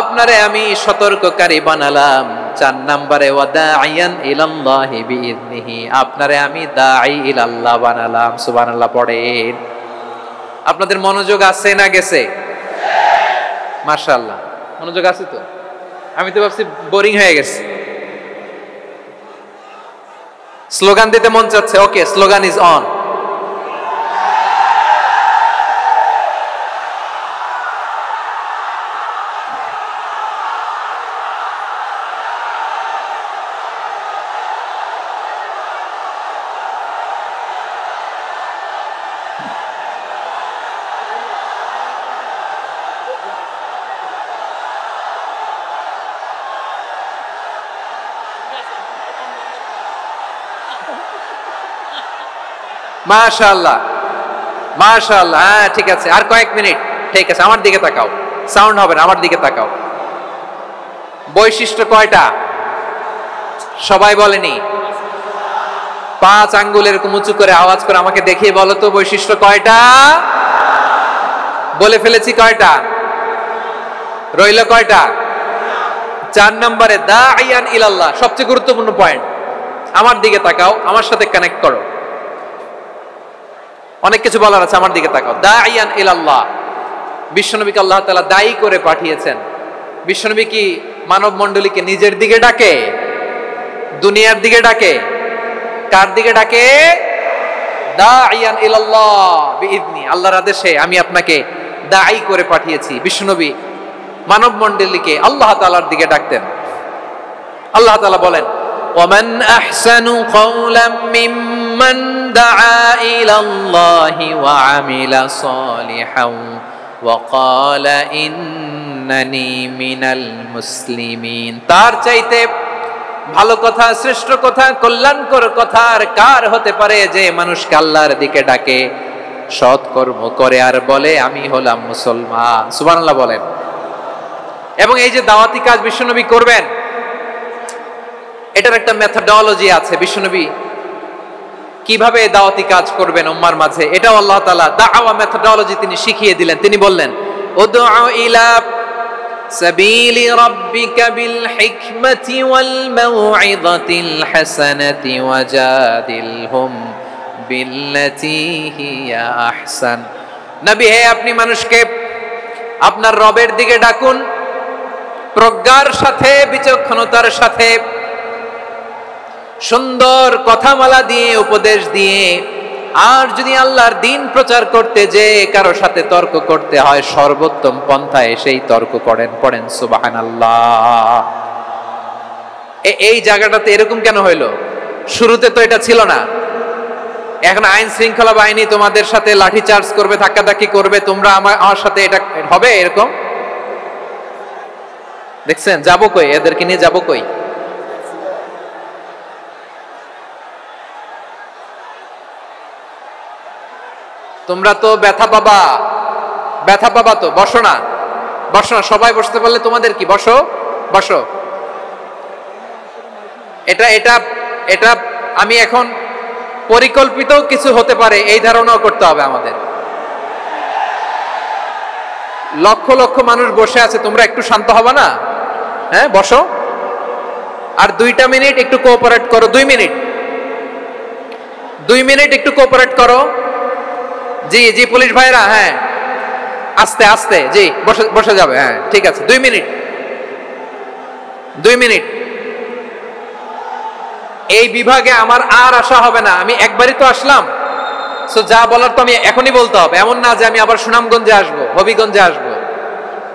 আপনারে আমি সতর্ককারী বানালাম। 4 নম্বরে ওয়াদাইয়ান ইলাল্লাহি বিইذনিহি, আপনারে আমি দাঈ ইলাল্লাহ বানালাম। সুবহানাল্লাহ পড়েন। আপনাদের মনোযোগ আছে না গেছে? মাশাআল্লাহ মনোযোগ আছে তো। আমি তো ভাবছি বোরিং হয়ে গেছে। স্লোগান দিতে মন চাচ্ছে। ওকে, স্লোগান ইজ অন। মাশাআল্লাহ মাশাআল্লাহ, হ্যাঁ ঠিক আছে, আর কয়েক মিনিট। ঠিক আছে, আমার দিকে তাকাও, সাউন্ড হবে না, আমার দিকে তাকাও। বৈশিষ্ট্য কয়টা সবাই বলেনি? 5 আঙ্গুল এরকম উঁচু করে আওয়াজ করে আমাকে দেখিয়ে বলো তো বৈশিষ্ট্য কয়টা? বলে ফেলেছি কয়টা? রইল কয়টা? 4 নম্বরে দাঈয়ান ইলাল্লাহ, সবচেয়ে গুরুত্বপূর্ণ পয়েন্ট। আমার দিকে তাকাও, আমার সাথে কানেক্ট করো। অনেক কিছু বলার আছে, আমার দিকে তাকাও। দাঈয়ান ইলাল্লাহ, বিশ্বনবীকে আল্লাহ তাআলা দায়ী করে পাঠিয়েছেন। বিশ্বনবী কি মানব মণ্ডলীকে নিজের দিকে ডাকে? দুনিয়ার দিকে ডাকে? কার দিকে ডাকে? দাঈয়ান ইলাল্লাহ বিইذনি, আল্লাহর আদেশে আমি আপনাকে দায়ী করে পাঠিয়েছি। বিশ্বনবী মানব মণ্ডলীকে আল্লাহ তাআলার দিকে ডাকতেন। আল্লাহ তাআলা বলেন ওয়ামান আহসানু কওলাম মিম্মান দাআ ইলাল্লাহি ওয়া আমিলা সালিহান ওয়া ক্বালা ইন্নানি মিনাল মুসলিমিন, তার চাইতে ভালো কথা, শ্রেষ্ঠ কথা, কল্যাণকর কথা আর কার হতে পারে যে মানুষকে আল্লাহর দিকে ডাকে, সৎকর্ম করে আর বলে আমি হলাম মুসলমান। সুবহানাল্লাহ বলেন। এবং এই যে দাওয়াতি কাজ বিশ্বনবী করবেন, এটার একটা মেথডোলজি আছে। বিশ্বনবী কিভাবে দাওয়াতি কাজ করবেন উম্মার মাঝে, এটাও আল্লাহ তাআলা দাওয়া মেথডোলজি তিনি শিখিয়ে দিলেন। তিনি বললেন উদউ ইলা সাবিলি রাব্বিকা বিল হিকমাতি ওয়াল মাউইযাতিল হাসানাতি ওয়াজাদিলহুম বিল্লাতী হিয়া আহসান। নবী হে, আপনি মানুষকে আপনার রবের দিকে ডাকুন প্রজ্ঞার সাথে, বিচক্ষণতার সাথে, সুন্দর কথামালা দিয়ে, উপদেশ দিয়ে। আর যদি আল্লাহর দ্বীন প্রচার করতে যে কারো সাথে তর্ক করতে হয়, সর্বোত্তম পন্থায় সেই তর্ক করেন। পড়েন সুবহানাল্লাহ। এই জায়গাটাতে এরকম কেন হইলো? শুরুতে তো এটা ছিল না। এখন আইন শৃঙ্খলা বাহিনী তোমাদের সাথে লাঠি চার্জ করবে, ধাক্কাধাক্কি করবে, তোমরা আমার সাথে এটা হবে এরকম? দেখছেন যাবো কই? এদেরকে নিয়ে যাবো কই? তোমরা তো ব্যথা পাবা, ব্যথা পাবা তো। বসো না, বসো না, সবাই বসতে পারলে তোমাদের কি? বসো বসো। এটা এটা এটা আমি এখন পরিকল্পিত কিছু হতে পারে এই ধারণাও করতে হবে আমাদের। লক্ষ লক্ষ মানুষ বসে আছে, তোমরা একটু শান্ত হবে না? হ্যাঁ বসো। আর 2টা মিনিট একটু কোঅপারেট করো। 2 মিনিট, 2 মিনিট একটু কোঅপারেট করো। জি জি পুলিশ ভাইরা, হ্যাঁ আস্তে আস্তে, জি বসে বসে যাবে। হ্যাঁ ঠিক আছে, 2 মিনিট, 2 মিনিট। এই বিভাগে আমার আর আসা হবে না, আমি একবারই তো আসলাম। সো যা বলার তো আমি এখনই বলতে হবে, এমন না যে আমি আবার সুনামগঞ্জে আসবো, হবিগঞ্জে আসবো।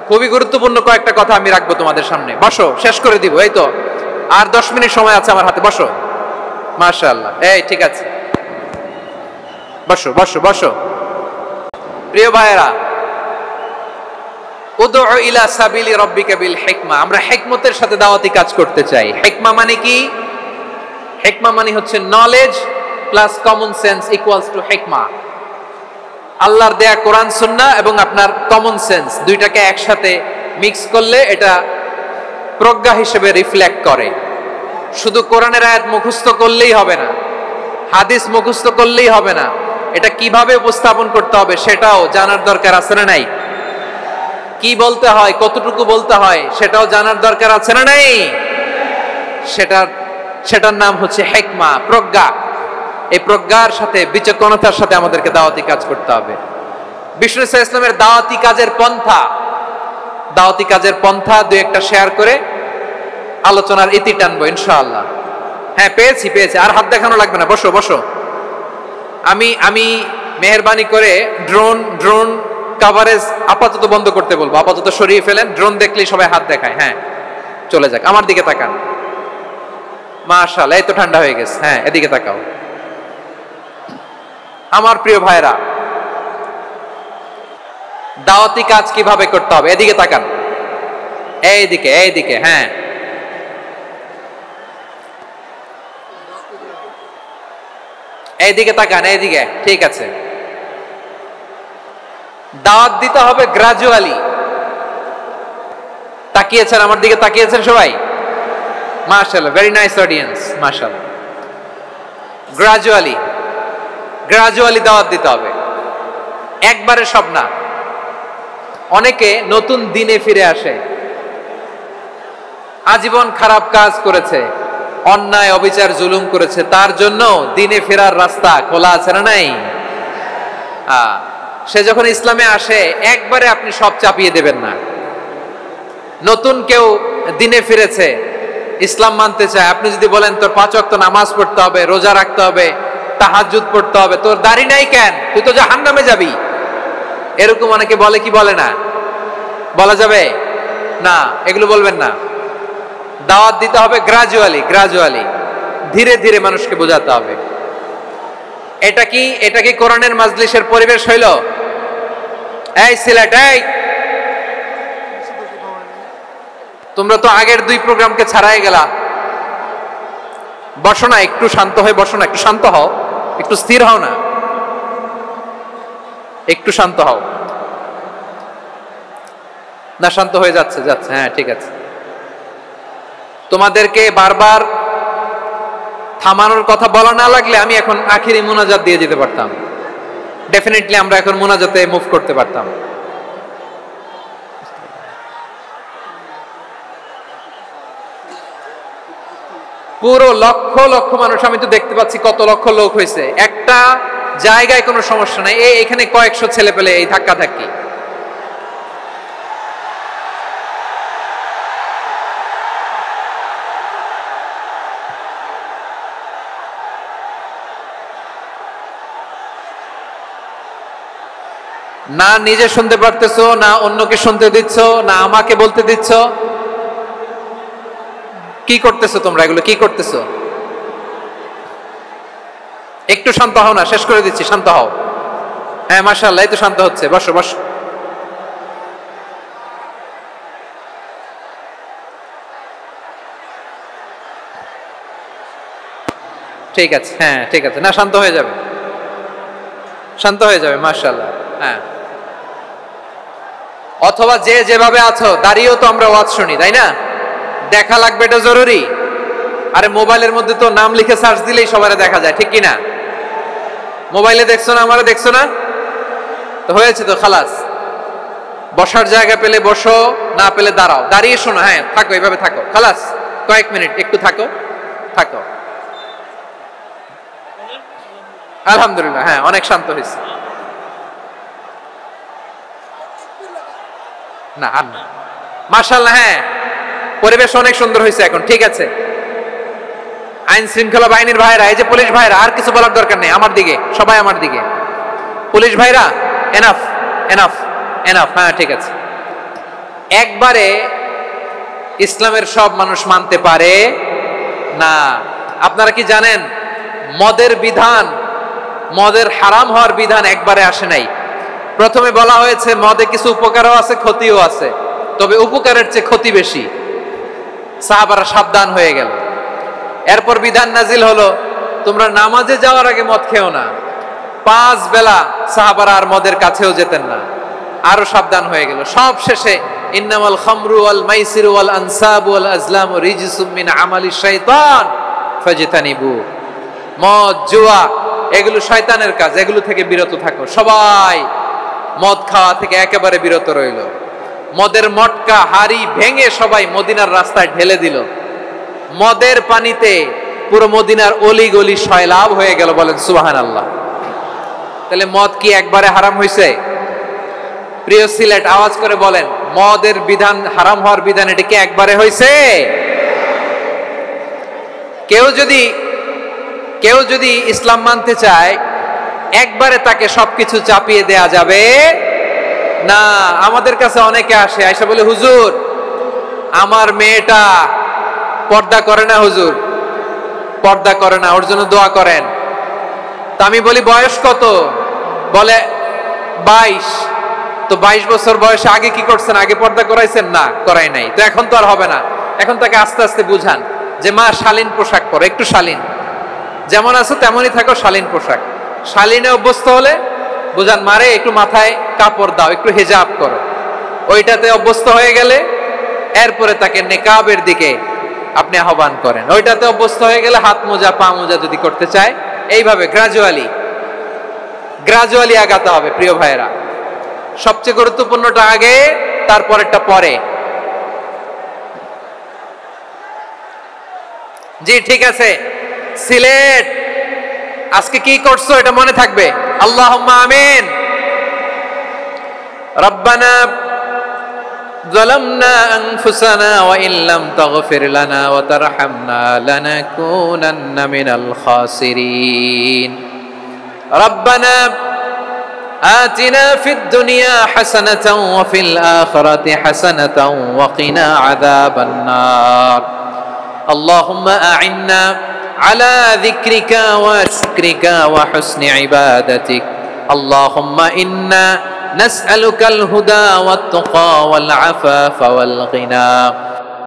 খুবই গুরুত্বপূর্ণ কয়েকটা কথা আমি রাখবো তোমাদের সামনে। বসো, শেষ করে দিব। এই তো আর 10 মিনিট সময় আছে আমার হাতে। বসো। মাশাআল্লাহ, এই ঠিক আছে, বসো বসো বসো। প্রিয় ভাইয়েরা, উদউ ইলা সাবিলি রাব্বিকা বিল হিকমা, আমরা হিকমতের সাথে দাওয়াতি কাজ করতে চাই। হিকমা মানে কি? হিকমা মানে হচ্ছে knowledge plus common sense equals to হিকমা। আল্লাহর দেয়া কোরআন সুন্নাহ এবং আপনার কমন সেন্স দুইটাকে একসাথে মিক্স করলে এটা প্রজ্ঞা হিসেবে রিফ্লেক্ট করে। শুধু কোরআনের আয়াত মুখস্থ করলেই হবে না, হাদিস মুখস্থ করলেই হবে না, এটা কিভাবে উপস্থাপন করতে হবে সেটাও জানার দরকার আছে না নাই? কি বলতে হয়, কতটুকু বলতে হয় সেটাও জানার দরকার আছে না নাই? সেটার নাম হচ্ছে হিকমা, প্রজ্ঞা। এই প্রজ্ঞার সাথে বিচক্ষণতার সাথে আমাদেরকে দাওয়াতি কাজ করতে হবে। বিষ্ণু ইসলামের দাওয়াতি কাজের পন্থা দুই একটা শেয়ার করে আলোচনার ইতি টানবো ইনশাআল্লাহ। হ্যাঁ, পেয়েছি। আর হাত দেখানো লাগবে না, বসো বসো। আমি মেহেরবানি করে ড্রোন কভারেজ আপাতত বন্ধ করতে বলবো, আপাতত সরিয়ে ফেলেন। ড্রোন দেখলেই সবাই হাত দেখায়। হ্যাঁ, চলে যাক, আমার দিকে তাকান। মাশাআল্লাহ, এই তো ঠান্ডা হয়ে গেছে। হ্যাঁ, এদিকে তাকাও। আমার প্রিয় ভাইরা, দাওয়াতি কাজ কিভাবে করতে হবে এদিকে তাকান। এইদিকে। হ্যাঁ, এইদিকে তাকান, এইদিকে। ঠিক আছে, দাওয়াত দিতে হবে গ্রাজুয়ালি। তাকিয়েছেন আমার দিকে, তাকিয়েছেন সবাই? মাশাআল্লাহ, ভেরি নাইস অডিয়েন্স, মাশাআল্লাহ। গ্রাজুয়ালি দাওয়াত দিতে হবে, একবারে সব না। অনেকে নতুন দিনে ফিরে আসে, আজীবন খারাপ কাজ করেছে, অন্যায় অবিচার জুলুম করেছে, তার জন্য দিনে ফেরার রাস্তা খোলা আছে না নাই? সে যখন ইসলামে আসে একবারে আপনি সব চাপিয়ে দেবেন না। নতুন কেউ দিনে ফিরেছে, ইসলাম মানতে চায়, আপনি যদি বলেন তোর 5 ওয়াক্ত নামাজ পড়তে হবে, রোজা রাখতে হবে, তাহাজ্জুদ পড়তে হবে, তোর দাড়ি নাই কেন, তুই তো জাহান্নামে যাবি, এরকম অনেকে বলে কি বলে না? বলা যাবে না, এগুলো বলবেন না। দাওয়াত দিতে হবে গ্রাজুয়ালি, ধীরে ধীরে মানুষকে বোঝাতে হবে। এটা কি কোরআনের মাজলিসের পরিবেশ হইল? এই সিলেট, এই তোমরা তো আগের 2 প্রোগ্রামকে ছাড়াই গেলা। বসো না, একটু শান্ত হয়ে বসো না, একটু শান্ত হও, একটু স্থির হও না, একটু শান্ত হও না। শান্ত হয়ে যাচ্ছে। হ্যাঁ, ঠিক আছে। তোমাদেরকে বারবার থামানোর কথা বলা না লাগলে আমি এখন আখিরি মুনাজাত দিয়ে যেতে পারতাম। ডেফিনেটলি আমরা এখন মুনাজাতে মুভ করতে পারতাম। পুরো লক্ষ লক্ষ মানুষ, আমি তো দেখতে পাচ্ছি কত লক্ষ লোক হয়েছে। একটা জায়গায় কোনো সমস্যা নাই, এখানে কয়েকশো ছেলে পেলে এই ধাক্কা ধাক্কি। না নিজে শুনতে পারতেছো, না অন্যকে শুনতে দিচ্ছ, না আমাকে বলতে দিচ্ছ। কি করতেছো তোমরা? এগুলো কি করতেছো? একটু শান্ত হও না, শেষ করে দিচ্ছি, শান্ত হও। হ্যাঁ, মাশাআল্লাহ, এই তো শান্ত হচ্ছে। বসো বসো। ঠিক আছে, হ্যাঁ ঠিক আছে। না, শান্ত হয়ে যাবে, শান্ত হয়ে যাবে, মাশাআল্লাহ। হ্যাঁ, অথবা যে যেভাবে আছো দাঁড়িয়েও তো আমরা ওয়াজ শুনি, তাই না? দেখা লাগবে, এটা জরুরি। আরে মোবাইলের মধ্যে তো নাম লিখে সার্চ দিলেই সবারে দেখা যায়, ঠিক কিনা? মোবাইলে দেখছো না, আমারে দেখছো না, তো হয়েছে তো, খালাস। বসার জায়গা পেলে বসো, না পেলে দাঁড়াও, দাঁড়িয়ে শোনো। হ্যাঁ, থাকো, এইভাবে থাকো, খালাস। কয়েক মিনিট একটু থাকো। আলহামদুলিল্লাহ, হ্যাঁ, অনেক শান্ত হয়েছে। না আর না, মাশাআল্লাহ। হ্যাঁ, পরিবেশ অনেক সুন্দর হয়েছে এখন, ঠিক আছে। আইন শৃঙ্খলা বাহিনীর ভাইরা, এই যে পুলিশ ভাইরা, আর কিছু বলার দরকার নেই। আমার দিকে সবাই, আমার দিকে। পুলিশ ভাইরা, এনাফ। হ্যাঁ, ঠিক আছে। একবারে ইসলামের সব মানুষ মানতে পারে না। আপনারা কি জানেন মদের হারাম হওয়ার বিধান একবারে আসে নাই? প্রথমে বলা হয়েছে মদে কিছু উপকারও আছে, ক্ষতিও আছে, তবে উপকারের চেয়ে ক্ষতি বেশি। সাহাবারা সাবধান হয়ে গেল। এরপর বিধান নাজিল হলো, তোমরা নামাজে যাওয়ার আগে মদ খেও না। 5 বেলা সাহাবারা আর মদের কাছেও যেতেন না, আরো সাবধান হয়ে গেল। সব শেষে ইন্নামাল খামরু ওয়াল মাইসিরু ওয়াল আনসাবু ওয়াল আজলামু রিজসুম মিন আমালিশ শাইতান ফাজতানিবু। মদ, জুয়া এগুলো শয়তানের কাজ, এগুলো থেকে বিরত থাকো। সবাই মদ খাওয়া থেকে একেবারে বিরত রইল। মদের মটকা হাড়ি ভেঙে সবাই মদিনার রাস্তায় ঢেলে দিল। মদের পানিতে পুরো মদিনার অলি গলি সয়লাভ হয়ে গেল। বলেন সুবহানাল্লাহ। তাহলে মদ কি একবারে হারাম হয়েছে? প্রিয় সিলেট, আওয়াজ করে বলেন, মদের বিধান, হারাম হওয়ার বিধান এটা কি একবারে হয়েছে? কেউ যদি ইসলাম মানতে চায়, একবারে তাকে সবকিছু চাপিয়ে দেয়া যাবে না। আমাদের কাছে অনেকে আসে, আয়সা বলে, হুজুর আমার মেয়েটা পর্দা করে না, হুজুর পর্দা করে না, ওর জন্য দোয়া করেন। তা আমি বলি, বয়স কত? বলে 22। তো 22 বছর বয়সে আগে কি করছেন? আগে পর্দা করাইছেন? না, করাই নাই। তো এখন তো আর হবে না। এখন তাকে আস্তে আস্তে বুঝান যে মা শালীন পোশাক পরো, একটু শালীন, যেমন আছো তেমনই থাকো, শালীন পোশাক। শালীনে অভ্যস্ত হলে বুঝান, মারে একটু মাথায় কাপড় দাও, একটু হেজাব করো। ওইটাতে অভ্যস্ত হয়ে গেলে এরপরে তাকে নেকাবের দিকে আপনি আহ্বান করেন। ওইটাতে অভ্যস্ত হয়ে গেলে হাত মোজা, পা মোজা যদি করতে চায়, এইভাবে গ্রাজুয়ালি আগাতে হবে। প্রিয় ভাইয়েরা, সবচেয়ে গুরুত্বপূর্ণটা আগে, তারপরেরটা পরে। জি ঠিক আছে। সিলেট, আজকে কি করছো এটা মনে থাকবে। আল্লাহুম্মা আমিন। রব্বানা যালামনা আনফুসানা ওয়া ইল্লাম তাগফির লানা ওয়া তারহামনা লানাকুনান্না মিনাল খাসিরিন। রব্বানা آتنا في الدنيا حسنة وفي الآخرة حسنة وقنا عذاب النار. اللهم أعنا على ذكرك وشكرك وحسن عبادتك. اللهم إنا نسألك الهدى والتقى والعفاف والغنى.